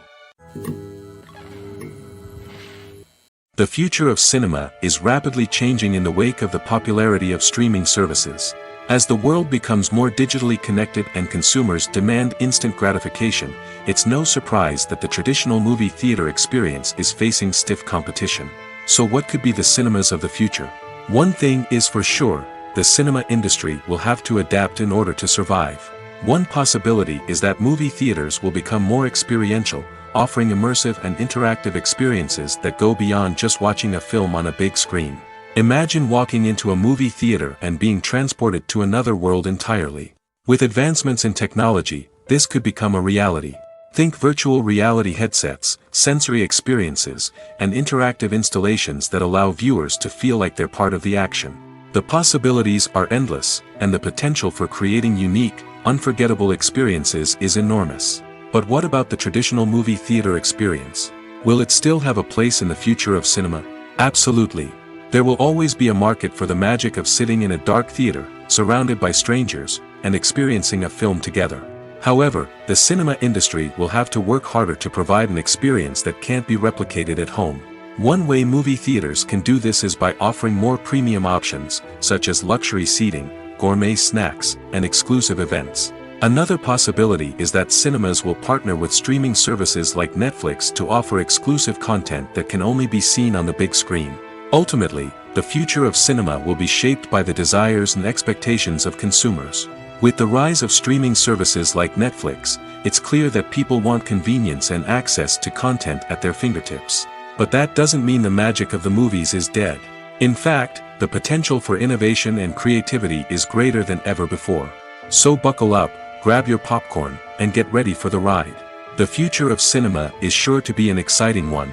The future of cinema is rapidly changing in the wake of the popularity of streaming services. As the world becomes more digitally connected and consumers demand instant gratification, it's no surprise that the traditional movie theater experience is facing stiff competition. So what could be the cinemas of the future? One thing is for sure, the cinema industry will have to adapt in order to survive. One possibility is that movie theaters will become more experiential, offering immersive and interactive experiences that go beyond just watching a film on a big screen. Imagine walking into a movie theater and being transported to another world entirely. With advancements in technology, this could become a reality. Think virtual reality headsets, sensory experiences, and interactive installations that allow viewers to feel like they're part of the action. The possibilities are endless, and the potential for creating unique, unforgettable experiences is enormous. But what about the traditional movie theater experience? Will it still have a place in the future of cinema? Absolutely. There will always be a market for the magic of sitting in a dark theater, surrounded by strangers, and experiencing a film together. However, the cinema industry will have to work harder to provide an experience that can't be replicated at home. One way movie theaters can do this is by offering more premium options, such as luxury seating, gourmet snacks, and exclusive events. Another possibility is that cinemas will partner with streaming services like Netflix to offer exclusive content that can only be seen on the big screen. Ultimately, the future of cinema will be shaped by the desires and expectations of consumers. With the rise of streaming services like Netflix, it's clear that people want convenience and access to content at their fingertips. But that doesn't mean the magic of the movies is dead. In fact, the potential for innovation and creativity is greater than ever before. So buckle up, grab your popcorn, and get ready for the ride. The future of cinema is sure to be an exciting one.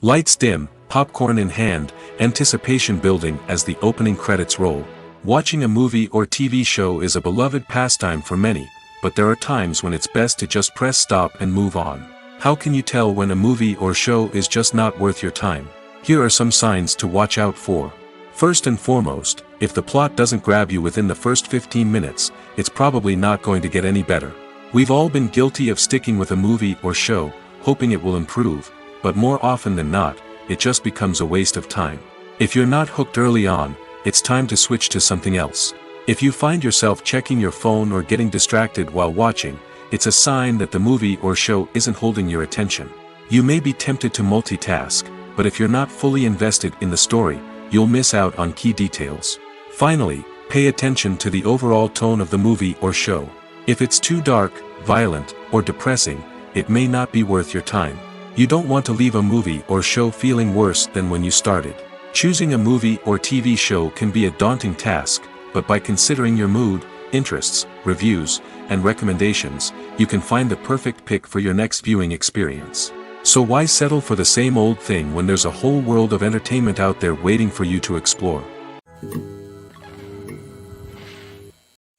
Lights dim, popcorn in hand, anticipation building as the opening credits roll. Watching a movie or TV show is a beloved pastime for many, but there are times when it's best to just press stop and move on. How can you tell when a movie or show is just not worth your time? Here are some signs to watch out for. First and foremost, if the plot doesn't grab you within the first 15 minutes, it's probably not going to get any better. We've all been guilty of sticking with a movie or show, hoping it will improve, but more often than not, it just becomes a waste of time. If you're not hooked early on, it's time to switch to something else. If you find yourself checking your phone or getting distracted while watching, it's a sign that the movie or show isn't holding your attention. You may be tempted to multitask, but if you're not fully invested in the story, you'll miss out on key details. Finally, pay attention to the overall tone of the movie or show. If it's too dark, violent, or depressing, it may not be worth your time. You don't want to leave a movie or show feeling worse than when you started. Choosing a movie or TV show can be a daunting task, but by considering your mood, interests, reviews, and recommendations, you can find the perfect pick for your next viewing experience. So why settle for the same old thing when there's a whole world of entertainment out there waiting for you to explore?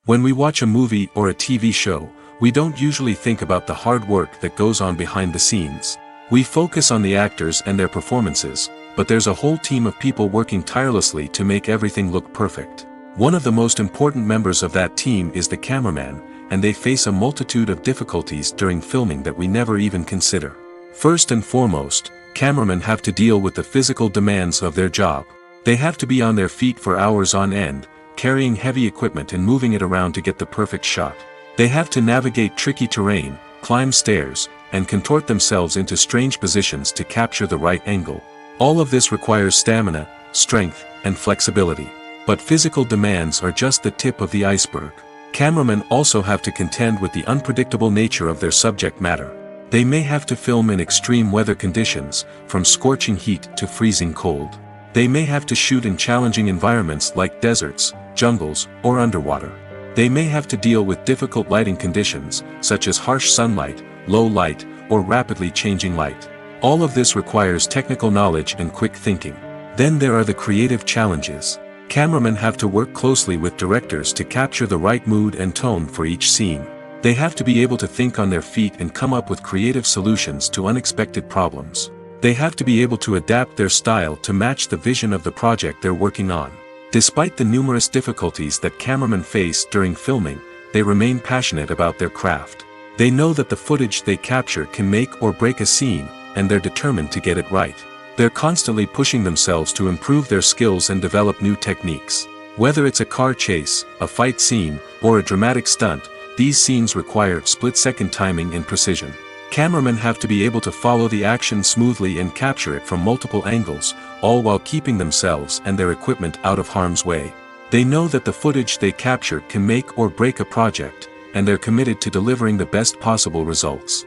When we watch a movie or a TV show, we don't usually think about the hard work that goes on behind the scenes. We focus on the actors and their performances, but there's a whole team of people working tirelessly to make everything look perfect. One of the most important members of that team is the cameraman, and they face a multitude of difficulties during filming that we never even consider. First and foremost, cameramen have to deal with the physical demands of their job. They have to be on their feet for hours on end, carrying heavy equipment and moving it around to get the perfect shot. They have to navigate tricky terrain, climb stairs, and contort themselves into strange positions to capture the right angle. All of this requires stamina, strength, and flexibility. But physical demands are just the tip of the iceberg. Cameramen also have to contend with the unpredictable nature of their subject matter. They may have to film in extreme weather conditions, from scorching heat to freezing cold. They may have to shoot in challenging environments like deserts, jungles, or underwater. They may have to deal with difficult lighting conditions, such as harsh sunlight, low light, or rapidly changing light. All of this requires technical knowledge and quick thinking. Then there are the creative challenges. Cameramen have to work closely with directors to capture the right mood and tone for each scene. They have to be able to think on their feet and come up with creative solutions to unexpected problems. They have to be able to adapt their style to match the vision of the project they're working on. Despite the numerous difficulties that cameramen face during filming, they remain passionate about their craft. They know that the footage they capture can make or break a scene, and they're determined to get it right. They're constantly pushing themselves to improve their skills and develop new techniques. Whether it's a car chase, a fight scene, or a dramatic stunt, these scenes require split-second timing and precision. Cameramen have to be able to follow the action smoothly and capture it from multiple angles, all while keeping themselves and their equipment out of harm's way. They know that the footage they capture can make or break a project, and they're committed to delivering the best possible results.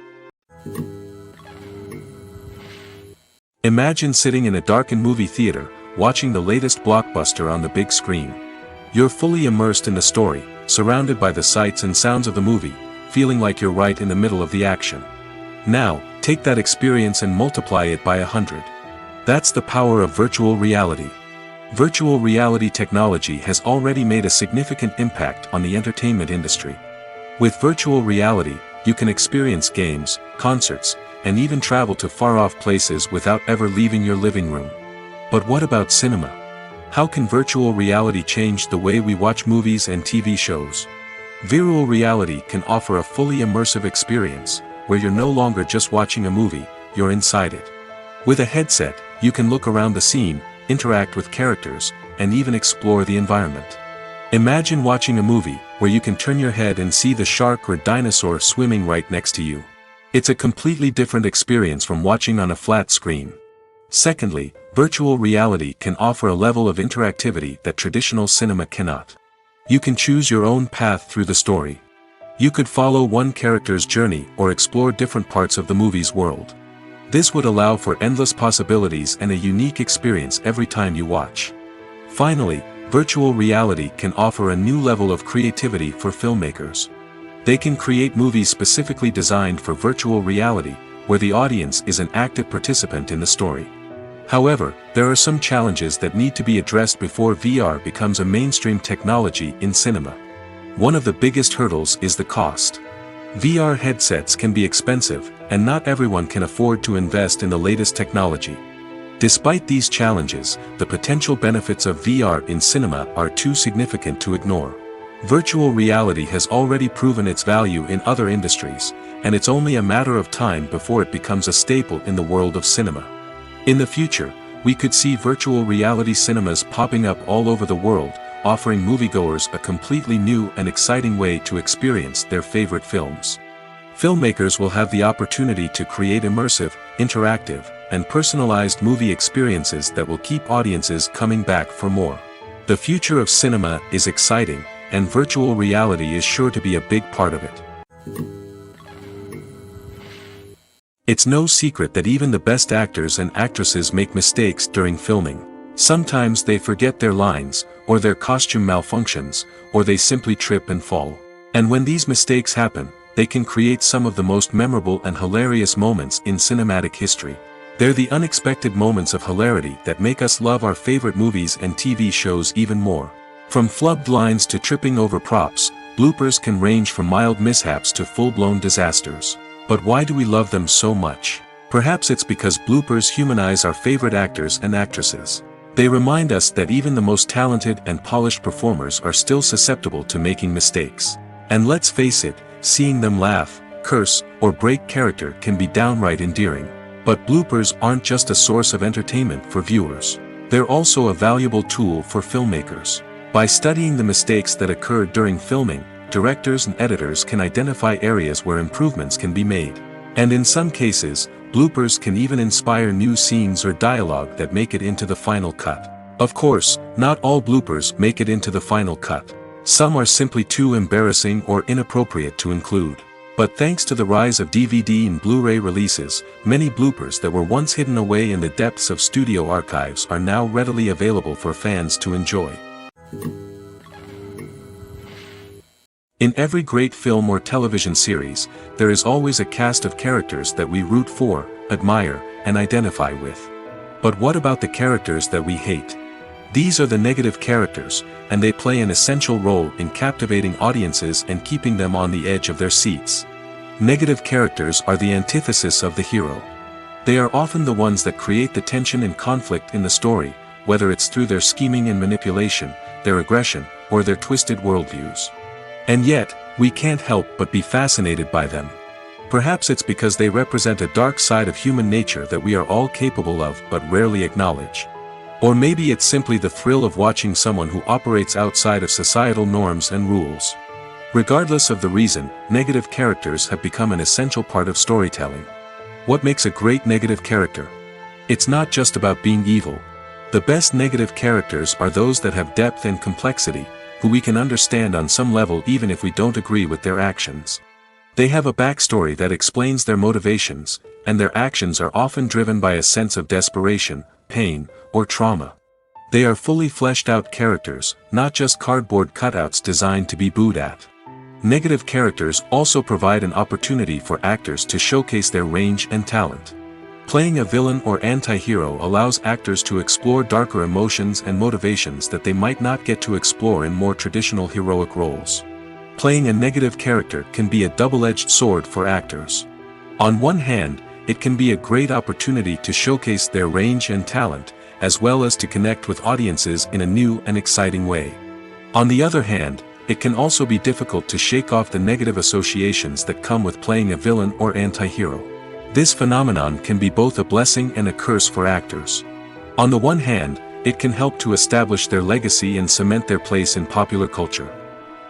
Imagine sitting in a darkened movie theater, watching the latest blockbuster on the big screen. You're fully immersed in the story, surrounded by the sights and sounds of the movie, feeling like you're right in the middle of the action. Now, take that experience and multiply it by 100. That's the power of virtual reality. Virtual reality technology has already made a significant impact on the entertainment industry. With virtual reality, you can experience games, concerts, and even travel to far-off places without ever leaving your living room. But what about cinema? How can virtual reality change the way we watch movies and TV shows? Virtual reality can offer a fully immersive experience, where you're no longer just watching a movie, you're inside it. With a headset, you can look around the scene, interact with characters, and even explore the environment. Imagine watching a movie, where you can turn your head and see the shark or dinosaur swimming right next to you. It's a completely different experience from watching on a flat screen. Secondly, virtual reality can offer a level of interactivity that traditional cinema cannot. You can choose your own path through the story. You could follow one character's journey or explore different parts of the movie's world. This would allow for endless possibilities and a unique experience every time you watch. Finally, virtual reality can offer a new level of creativity for filmmakers. They can create movies specifically designed for virtual reality, where the audience is an active participant in the story. However, there are some challenges that need to be addressed before VR becomes a mainstream technology in cinema. One of the biggest hurdles is the cost. VR headsets can be expensive, and not everyone can afford to invest in the latest technology. Despite these challenges, the potential benefits of VR in cinema are too significant to ignore. Virtual reality has already proven its value in other industries, and it's only a matter of time before it becomes a staple in the world of cinema. In the future, we could see virtual reality cinemas popping up all over the world, offering moviegoers a completely new and exciting way to experience their favorite films. Filmmakers will have the opportunity to create immersive, interactive, and personalized movie experiences that will keep audiences coming back for more. The future of cinema is exciting, and virtual reality is sure to be a big part of it. It's no secret that even the best actors and actresses make mistakes during filming. Sometimes they forget their lines, or their costume malfunctions, or they simply trip and fall. And when these mistakes happen, they can create some of the most memorable and hilarious moments in cinematic history. They're the unexpected moments of hilarity that make us love our favorite movies and TV shows even more. From flubbed lines to tripping over props, bloopers can range from mild mishaps to full-blown disasters. But why do we love them so much? Perhaps it's because bloopers humanize our favorite actors and actresses. They remind us that even the most talented and polished performers are still susceptible to making mistakes. And let's face it, seeing them laugh, curse, or break character can be downright endearing. But bloopers aren't just a source of entertainment for viewers. They're also a valuable tool for filmmakers. By studying the mistakes that occurred during filming, directors and editors can identify areas where improvements can be made. And in some cases, bloopers can even inspire new scenes or dialogue that make it into the final cut. Of course, not all bloopers make it into the final cut. Some are simply too embarrassing or inappropriate to include. But thanks to the rise of DVD and Blu-ray releases, many bloopers that were once hidden away in the depths of studio archives are now readily available for fans to enjoy. In every great film or television series, there is always a cast of characters that we root for, admire, and identify with. But what about the characters that we hate? These are the negative characters, and they play an essential role in captivating audiences and keeping them on the edge of their seats. Negative characters are the antithesis of the hero. They are often the ones that create the tension and conflict in the story, whether it's through their scheming and manipulation, their aggression, or their twisted worldviews. And yet, we can't help but be fascinated by them. Perhaps it's because they represent a dark side of human nature that we are all capable of but rarely acknowledge. Or maybe it's simply the thrill of watching someone who operates outside of societal norms and rules. Regardless of the reason, negative characters have become an essential part of storytelling. What makes a great negative character? It's not just about being evil. The best negative characters are those that have depth and complexity, who we can understand on some level even if we don't agree with their actions. They have a backstory that explains their motivations, and their actions are often driven by a sense of desperation, pain, or trauma. They are fully fleshed out characters, not just cardboard cutouts designed to be booed at. Negative characters also provide an opportunity for actors to showcase their range and talent. Playing a villain or anti-hero allows actors to explore darker emotions and motivations that they might not get to explore in more traditional heroic roles. Playing a negative character can be a double-edged sword for actors. On one hand, it can be a great opportunity to showcase their range and talent, as well as to connect with audiences in a new and exciting way. On the other hand, it can also be difficult to shake off the negative associations that come with playing a villain or anti-hero. This phenomenon can be both a blessing and a curse for actors. On the one hand, it can help to establish their legacy and cement their place in popular culture.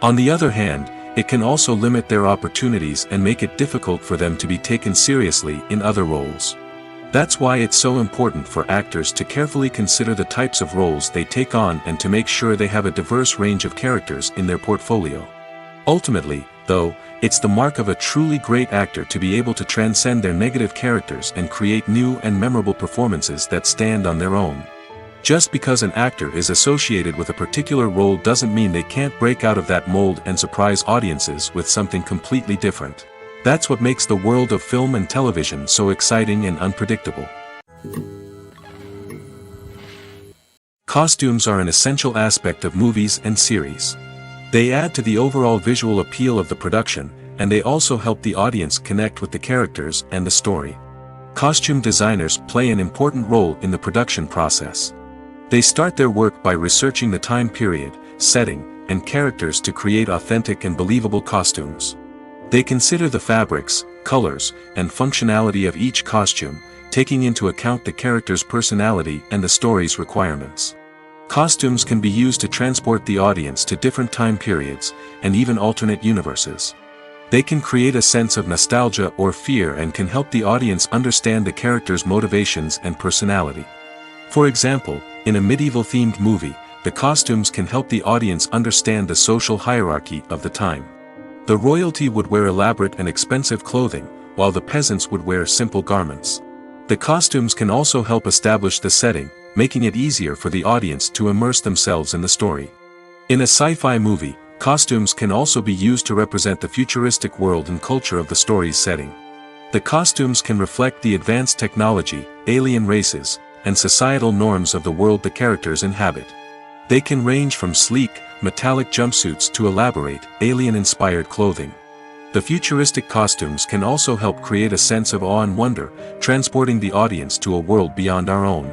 On the other hand, it can also limit their opportunities and make it difficult for them to be taken seriously in other roles. That's why it's so important for actors to carefully consider the types of roles they take on and to make sure they have a diverse range of characters in their portfolio. Ultimately, though, it's the mark of a truly great actor to be able to transcend their negative characters and create new and memorable performances that stand on their own. Just because an actor is associated with a particular role doesn't mean they can't break out of that mold and surprise audiences with something completely different. That's what makes the world of film and television so exciting and unpredictable. Costumes are an essential aspect of movies and series. They add to the overall visual appeal of the production, and they also help the audience connect with the characters and the story. Costume designers play an important role in the production process. They start their work by researching the time period, setting, and characters to create authentic and believable costumes. They consider the fabrics, colors, and functionality of each costume, taking into account the character's personality and the story's requirements. Costumes can be used to transport the audience to different time periods, and even alternate universes. They can create a sense of nostalgia or fear and can help the audience understand the character's motivations and personality. For example, in a medieval-themed movie, the costumes can help the audience understand the social hierarchy of the time. The royalty would wear elaborate and expensive clothing, while the peasants would wear simple garments. The costumes can also help establish the setting, making it easier for the audience to immerse themselves in the story. In a sci-fi movie, costumes can also be used to represent the futuristic world and culture of the story's setting. The costumes can reflect the advanced technology, alien races, and societal norms of the world the characters inhabit. They can range from sleek, metallic jumpsuits to elaborate, alien-inspired clothing. The futuristic costumes can also help create a sense of awe and wonder, transporting the audience to a world beyond our own.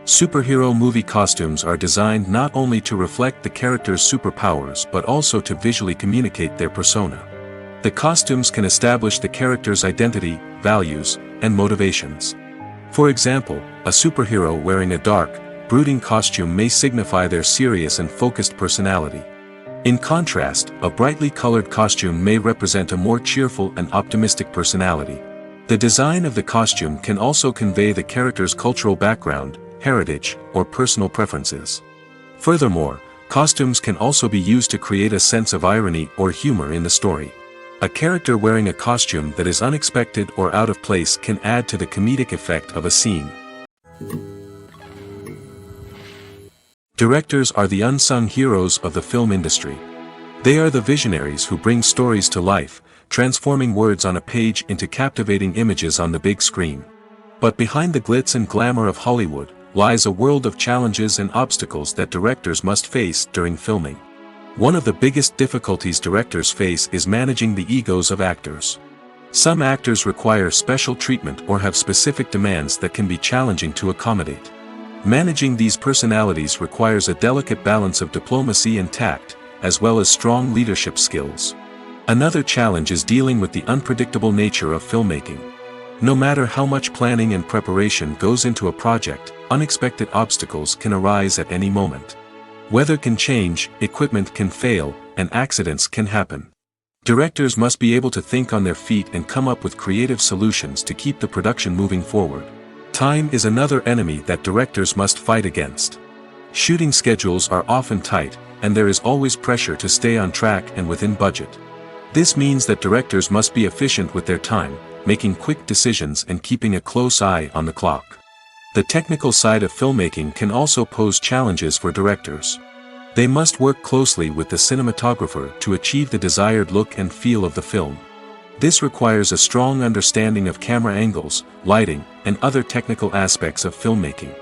Superhero movie costumes are designed not only to reflect the character's superpowers but also to visually communicate their persona. The costumes can establish the character's identity, values, and motivations. For example, a superhero wearing a dark, brooding costume may signify their serious and focused personality. In contrast, a brightly colored costume may represent a more cheerful and optimistic personality. The design of the costume can also convey the character's cultural background, heritage, or personal preferences. Furthermore, costumes can also be used to create a sense of irony or humor in the story. A character wearing a costume that is unexpected or out of place can add to the comedic effect of a scene. Directors are the unsung heroes of the film industry. They are the visionaries who bring stories to life, transforming words on a page into captivating images on the big screen. But behind the glitz and glamour of Hollywood lies a world of challenges and obstacles that directors must face during filming. One of the biggest difficulties directors face is managing the egos of actors. Some actors require special treatment or have specific demands that can be challenging to accommodate. Managing these personalities requires a delicate balance of diplomacy and tact, as well as strong leadership skills. Another challenge is dealing with the unpredictable nature of filmmaking. No matter how much planning and preparation goes into a project, unexpected obstacles can arise at any moment. Weather can change, equipment can fail, and accidents can happen. Directors must be able to think on their feet and come up with creative solutions to keep the production moving forward. Time is another enemy that directors must fight against. Shooting schedules are often tight, and there is always pressure to stay on track and within budget. This means that directors must be efficient with their time, making quick decisions and keeping a close eye on the clock. The technical side of filmmaking can also pose challenges for directors. They must work closely with the cinematographer to achieve the desired look and feel of the film. This requires a strong understanding of camera angles, lighting, and other technical aspects of filmmaking.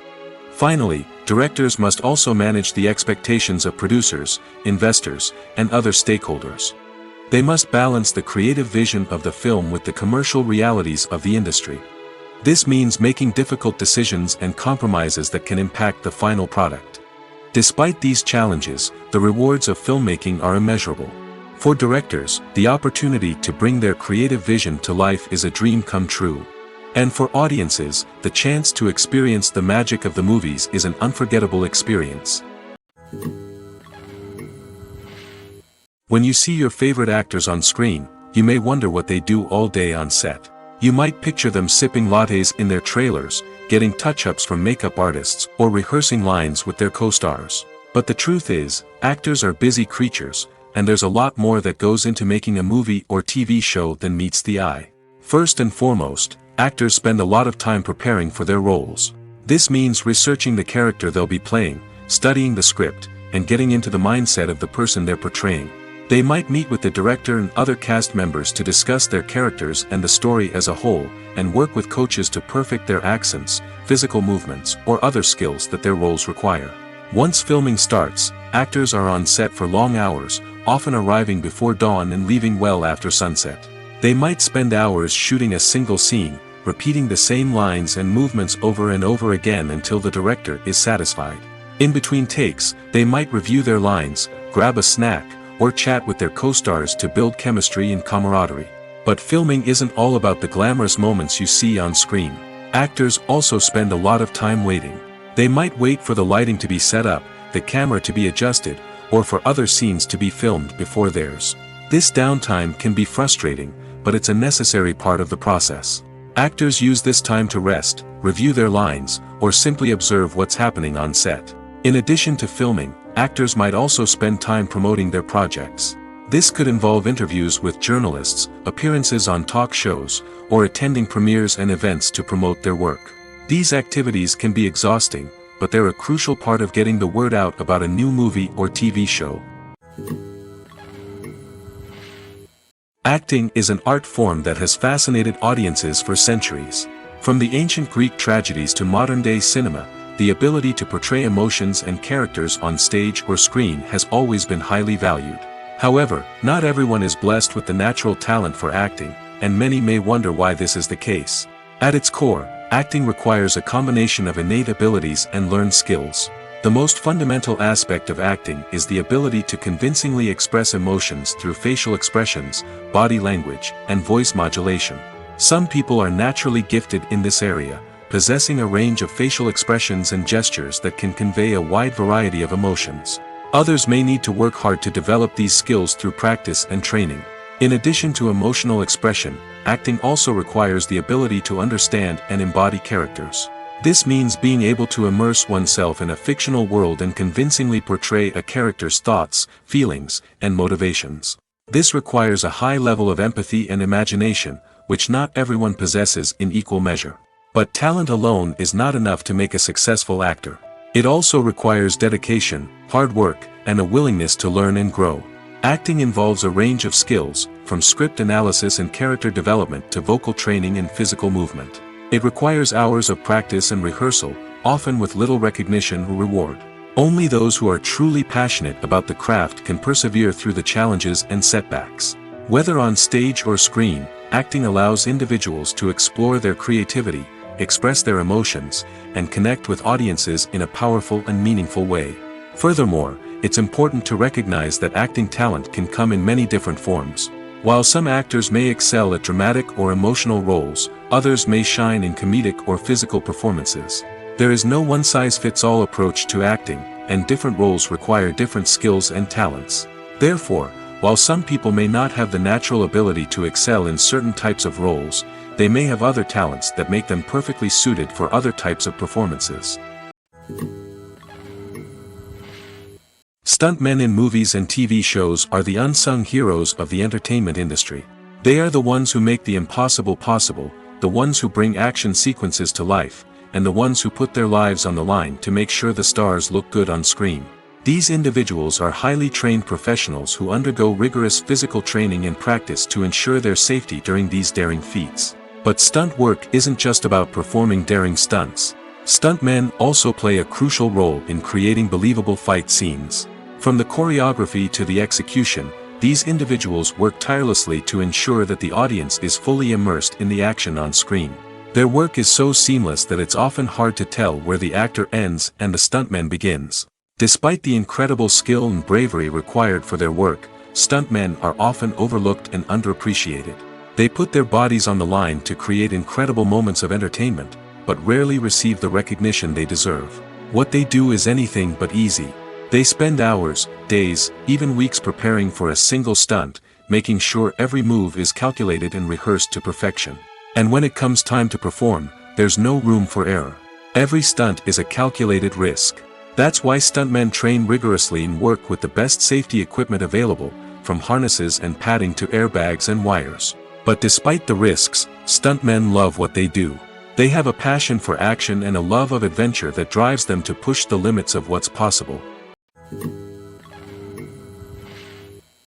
Finally, directors must also manage the expectations of producers, investors, and other stakeholders. They must balance the creative vision of the film with the commercial realities of the industry. This means making difficult decisions and compromises that can impact the final product. Despite these challenges, the rewards of filmmaking are immeasurable. For directors, the opportunity to bring their creative vision to life is a dream come true. And for audiences, the chance to experience the magic of the movies is an unforgettable experience. When you see your favorite actors on screen, you may wonder what they do all day on set. You might picture them sipping lattes in their trailers, getting touch-ups from makeup artists, or rehearsing lines with their co-stars. But the truth is, actors are busy creatures, and there's a lot more that goes into making a movie or TV show than meets the eye. First and foremost, actors spend a lot of time preparing for their roles. This means researching the character they'll be playing, studying the script, and getting into the mindset of the person they're portraying. They might meet with the director and other cast members to discuss their characters and the story as a whole, and work with coaches to perfect their accents, physical movements, or other skills that their roles require. Once filming starts, actors are on set for long hours, often arriving before dawn and leaving well after sunset. They might spend hours shooting a single scene, repeating the same lines and movements over and over again until the director is satisfied. In between takes, they might review their lines, grab a snack, or chat with their co-stars to build chemistry and camaraderie. But filming isn't all about the glamorous moments you see on screen. Actors also spend a lot of time waiting. They might wait for the lighting to be set up, the camera to be adjusted, or for other scenes to be filmed before theirs. This downtime can be frustrating, but it's a necessary part of the process. Actors use this time to rest, review their lines, or simply observe what's happening on set. In addition to filming, actors might also spend time promoting their projects. This could involve interviews with journalists, appearances on talk shows, or attending premieres and events to promote their work. These activities can be exhausting, but they're a crucial part of getting the word out about a new movie or TV show. Acting is an art form that has fascinated audiences for centuries. From the ancient Greek tragedies to modern-day cinema, the ability to portray emotions and characters on stage or screen has always been highly valued. However, not everyone is blessed with the natural talent for acting, and many may wonder why this is the case. At its core, acting requires a combination of innate abilities and learned skills. The most fundamental aspect of acting is the ability to convincingly express emotions through facial expressions, body language, and voice modulation. Some people are naturally gifted in this area, possessing a range of facial expressions and gestures that can convey a wide variety of emotions. Others may need to work hard to develop these skills through practice and training. In addition to emotional expression, acting also requires the ability to understand and embody characters. This means being able to immerse oneself in a fictional world and convincingly portray a character's thoughts, feelings, and motivations. This requires a high level of empathy and imagination, which not everyone possesses in equal measure. But talent alone is not enough to make a successful actor. It also requires dedication, hard work, and a willingness to learn and grow. Acting involves a range of skills, from script analysis and character development to vocal training and physical movement. It requires hours of practice and rehearsal, often with little recognition or reward. Only those who are truly passionate about the craft can persevere through the challenges and setbacks. Whether on stage or screen, acting allows individuals to explore their creativity, express their emotions, and connect with audiences in a powerful and meaningful way. Furthermore, it's important to recognize that acting talent can come in many different forms. While some actors may excel at dramatic or emotional roles, others may shine in comedic or physical performances. There is no one-size-fits-all approach to acting, and different roles require different skills and talents. Therefore, while some people may not have the natural ability to excel in certain types of roles, they may have other talents that make them perfectly suited for other types of performances. Stuntmen in movies and TV shows are the unsung heroes of the entertainment industry. They are the ones who make the impossible possible, the ones who bring action sequences to life, and the ones who put their lives on the line to make sure the stars look good on screen. These individuals are highly trained professionals who undergo rigorous physical training and practice to ensure their safety during these daring feats. But stunt work isn't just about performing daring stunts. Stuntmen also play a crucial role in creating believable fight scenes. From the choreography to the execution, these individuals work tirelessly to ensure that the audience is fully immersed in the action on screen. Their work is so seamless that it's often hard to tell where the actor ends and the stuntman begins. Despite the incredible skill and bravery required for their work, stuntmen are often overlooked and underappreciated. They put their bodies on the line to create incredible moments of entertainment, but rarely receive the recognition they deserve. What they do is anything but easy. They spend hours, days, even weeks preparing for a single stunt, making sure every move is calculated and rehearsed to perfection. And when it comes time to perform, there's no room for error. Every stunt is a calculated risk. That's why stuntmen train rigorously and work with the best safety equipment available, from harnesses and padding to airbags and wires. But despite the risks, stuntmen love what they do. They have a passion for action and a love of adventure that drives them to push the limits of what's possible.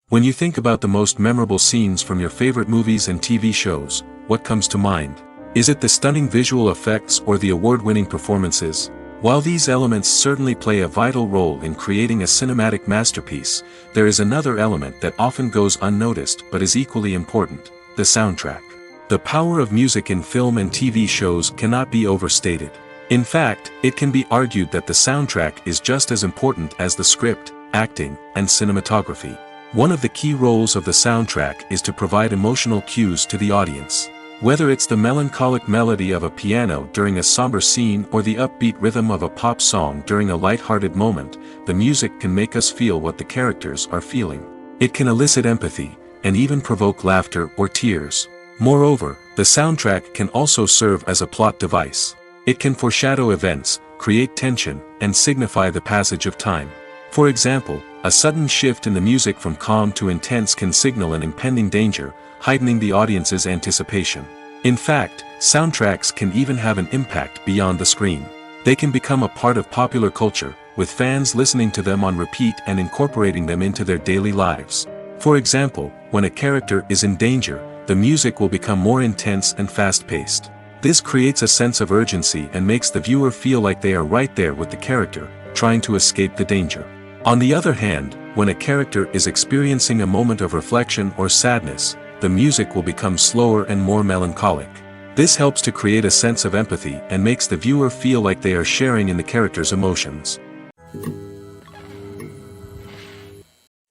When you think about the most memorable scenes from your favorite movies and TV shows, what comes to mind? Is it the stunning visual effects or the award-winning performances? While these elements certainly play a vital role in creating a cinematic masterpiece, there is another element that often goes unnoticed but is equally important: the soundtrack. The power of music in film and TV shows cannot be overstated. In fact, it can be argued that the soundtrack is just as important as the script, acting, and cinematography. One of the key roles of the soundtrack is to provide emotional cues to the audience. Whether it's the melancholic melody of a piano during a somber scene or the upbeat rhythm of a pop song during a light-hearted moment, the music can make us feel what the characters are feeling. It can elicit empathy, and even provoke laughter or tears. Moreover, the soundtrack can also serve as a plot device. It can foreshadow events, create tension, and signify the passage of time. For example, a sudden shift in the music from calm to intense can signal an impending danger, heightening the audience's anticipation. In fact, soundtracks can even have an impact beyond the screen. They can become a part of popular culture, with fans listening to them on repeat and incorporating them into their daily lives. For example, when a character is in danger, the music will become more intense and fast-paced. This creates a sense of urgency and makes the viewer feel like they are right there with the character, trying to escape the danger. On the other hand, when a character is experiencing a moment of reflection or sadness, the music will become slower and more melancholic. This helps to create a sense of empathy and makes the viewer feel like they are sharing in the character's emotions.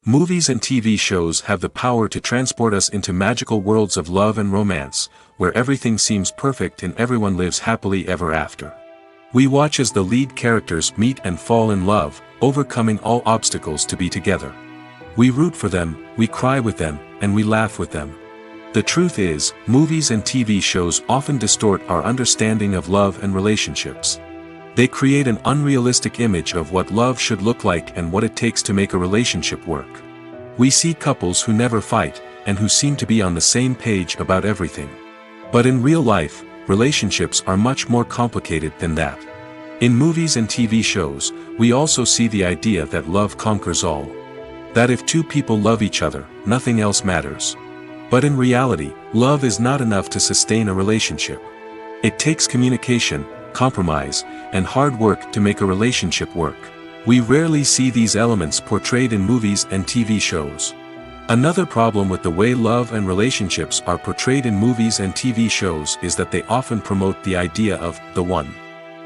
Movies and TV shows have the power to transport us into magical worlds of love and romance, where everything seems perfect and everyone lives happily ever after. We watch as the lead characters meet and fall in love, overcoming all obstacles to be together. We root for them, we cry with them, and we laugh with them. The truth is, movies and TV shows often distort our understanding of love and relationships. They create an unrealistic image of what love should look like and what it takes to make a relationship work. We see couples who never fight, and who seem to be on the same page about everything. But in real life, relationships are much more complicated than that. In movies and TV shows, we also see the idea that love conquers all. That if two people love each other, nothing else matters. But in reality, love is not enough to sustain a relationship. It takes communication, compromise, and hard work to make a relationship work. We rarely see these elements portrayed in movies and TV shows. Another problem with the way love and relationships are portrayed in movies and TV shows is that they often promote the idea of the one.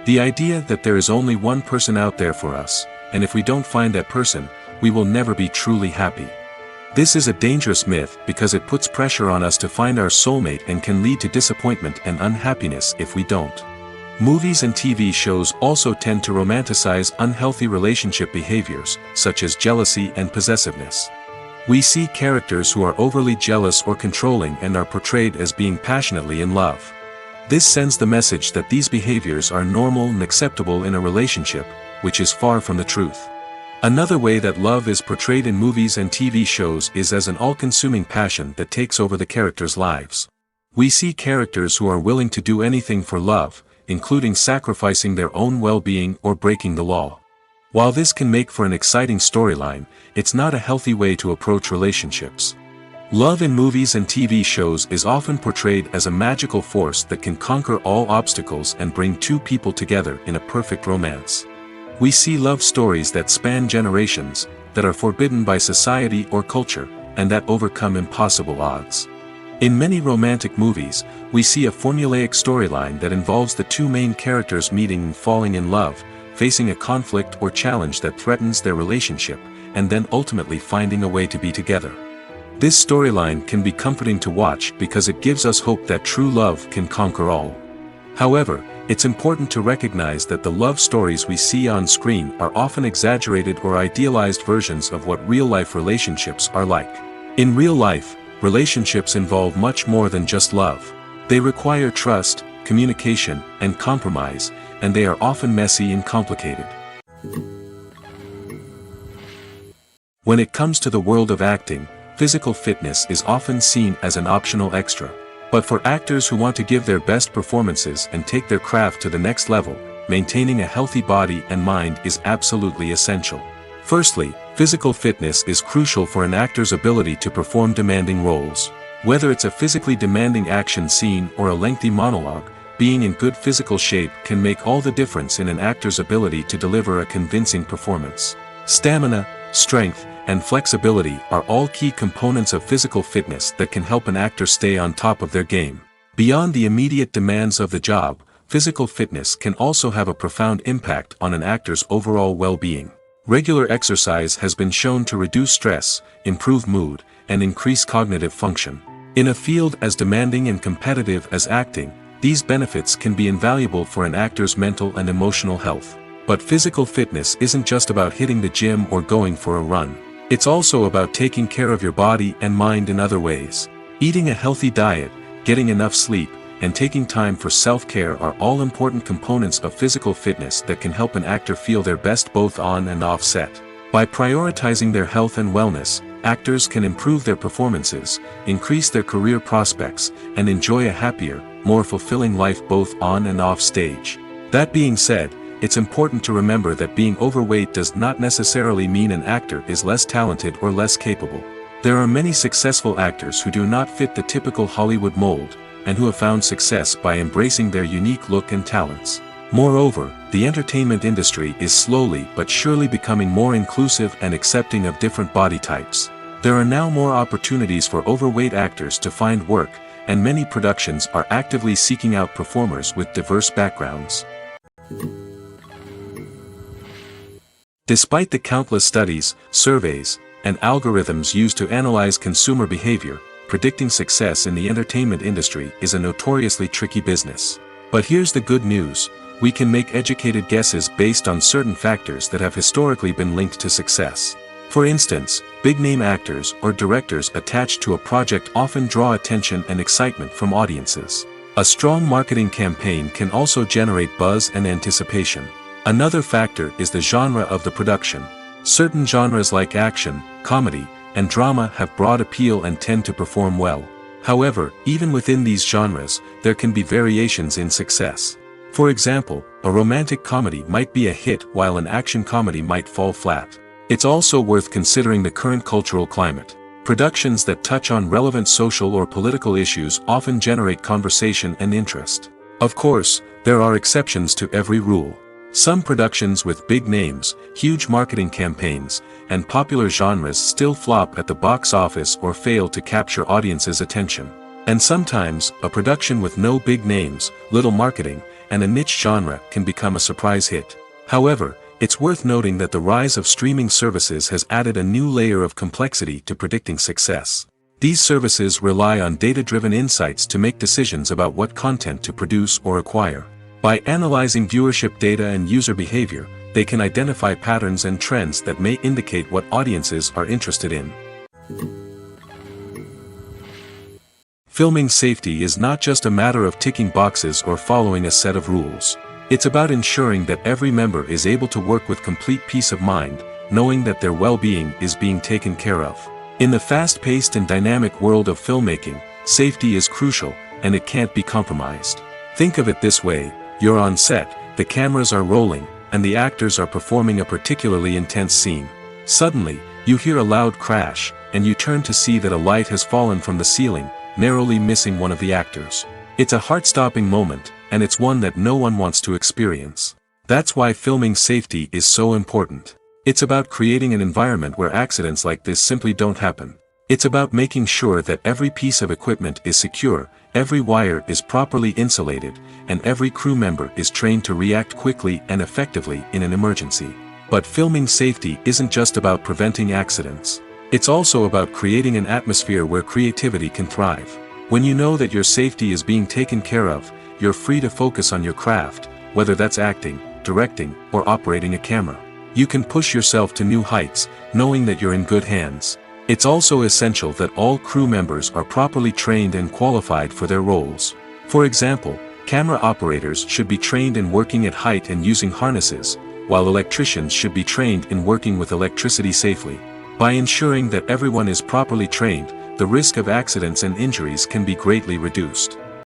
The idea that there is only one person out there for us, and if we don't find that person, we will never be truly happy. This is a dangerous myth because it puts pressure on us to find our soulmate and can lead to disappointment and unhappiness if we don't. Movies and TV shows also tend to romanticize unhealthy relationship behaviors, such as jealousy and possessiveness. We see characters who are overly jealous or controlling and are portrayed as being passionately in love. This sends the message that these behaviors are normal and acceptable in a relationship, which is far from the truth. Another way that love is portrayed in movies and TV shows is as an all-consuming passion that takes over the characters' lives. We see characters who are willing to do anything for love, including sacrificing their own well-being or breaking the law. While this can make for an exciting storyline, it's not a healthy way to approach relationships. Love in movies and TV shows is often portrayed as a magical force that can conquer all obstacles and bring two people together in a perfect romance. We see love stories that span generations, that are forbidden by society or culture, and that overcome impossible odds. In many romantic movies, we see a formulaic storyline that involves the two main characters meeting and falling in love, facing a conflict or challenge that threatens their relationship, and then ultimately finding a way to be together. This storyline can be comforting to watch because it gives us hope that true love can conquer all. However, it's important to recognize that the love stories we see on screen are often exaggerated or idealized versions of what real-life relationships are like. In real life, relationships involve much more than just love. They require trust, communication, and compromise, and they are often messy and complicated. When it comes to the world of acting, physical fitness is often seen as an optional extra. But for actors who want to give their best performances and take their craft to the next level, maintaining a healthy body and mind is absolutely essential. Firstly, physical fitness is crucial for an actor's ability to perform demanding roles. Whether it's a physically demanding action scene or a lengthy monologue, being in good physical shape can make all the difference in an actor's ability to deliver a convincing performance. Stamina, strength, and flexibility are all key components of physical fitness that can help an actor stay on top of their game. Beyond the immediate demands of the job, physical fitness can also have a profound impact on an actor's overall well-being. Regular exercise has been shown to reduce stress, improve mood, and increase cognitive function. In a field as demanding and competitive as acting, these benefits can be invaluable for an actor's mental and emotional health. But physical fitness isn't just about hitting the gym or going for a run. It's also about taking care of your body and mind in other ways. Eating a healthy diet, getting enough sleep, and taking time for self-care are all important components of physical fitness that can help an actor feel their best both on and off set. By prioritizing their health and wellness, actors can improve their performances, increase their career prospects, and enjoy a happier, more fulfilling life both on and off stage. That being said, it's important to remember that being overweight does not necessarily mean an actor is less talented or less capable. There are many successful actors who do not fit the typical Hollywood mold, and who have found success by embracing their unique look and talents. Moreover, the entertainment industry is slowly but surely becoming more inclusive and accepting of different body types. There are now more opportunities for overweight actors to find work, and many productions are actively seeking out performers with diverse backgrounds. Despite the countless studies, surveys, and algorithms used to analyze consumer behavior, predicting success in the entertainment industry is a notoriously tricky business. But here's the good news: we can make educated guesses based on certain factors that have historically been linked to success. For instance, big-name actors or directors attached to a project often draw attention and excitement from audiences. A strong marketing campaign can also generate buzz and anticipation. Another factor is the genre of the production. Certain genres like action, comedy, and drama have broad appeal and tend to perform well. However, even within these genres, there can be variations in success. For example, a romantic comedy might be a hit while an action comedy might fall flat. It's also worth considering the current cultural climate. Productions that touch on relevant social or political issues often generate conversation and interest. Of course, there are exceptions to every rule. Some productions with big names, huge marketing campaigns, and popular genres still flop at the box office or fail to capture audiences' attention. And sometimes, a production with no big names, little marketing, and a niche genre can become a surprise hit. However, It's worth noting that the rise of streaming services has added a new layer of complexity to predicting success. These services rely on data-driven insights to make decisions about what content to produce or acquire. By analyzing viewership data and user behavior, they can identify patterns and trends that may indicate what audiences are interested in. Filming safety is not just a matter of ticking boxes or following a set of rules. It's about ensuring that every member is able to work with complete peace of mind, knowing that their well-being is being taken care of. In the fast-paced and dynamic world of filmmaking, safety is crucial, and it can't be compromised. Think of it this way: you're on set, the cameras are rolling, and the actors are performing a particularly intense scene. Suddenly, you hear a loud crash, and you turn to see that a light has fallen from the ceiling, narrowly missing one of the actors. It's a heart-stopping moment, and it's one that no one wants to experience. That's why filming safety is so important. It's about creating an environment where accidents like this simply don't happen. It's about making sure that every piece of equipment is secure, every wire is properly insulated, and every crew member is trained to react quickly and effectively in an emergency. But filming safety isn't just about preventing accidents. It's also about creating an atmosphere where creativity can thrive. When you know that your safety is being taken care of, you're free to focus on your craft, whether that's acting, directing, or operating a camera. You can push yourself to new heights, knowing that you're in good hands. It's also essential that all crew members are properly trained and qualified for their roles. For example, camera operators should be trained in working at height and using harnesses, while electricians should be trained in working with electricity safely. By ensuring that everyone is properly trained, the risk of accidents and injuries can be greatly reduced.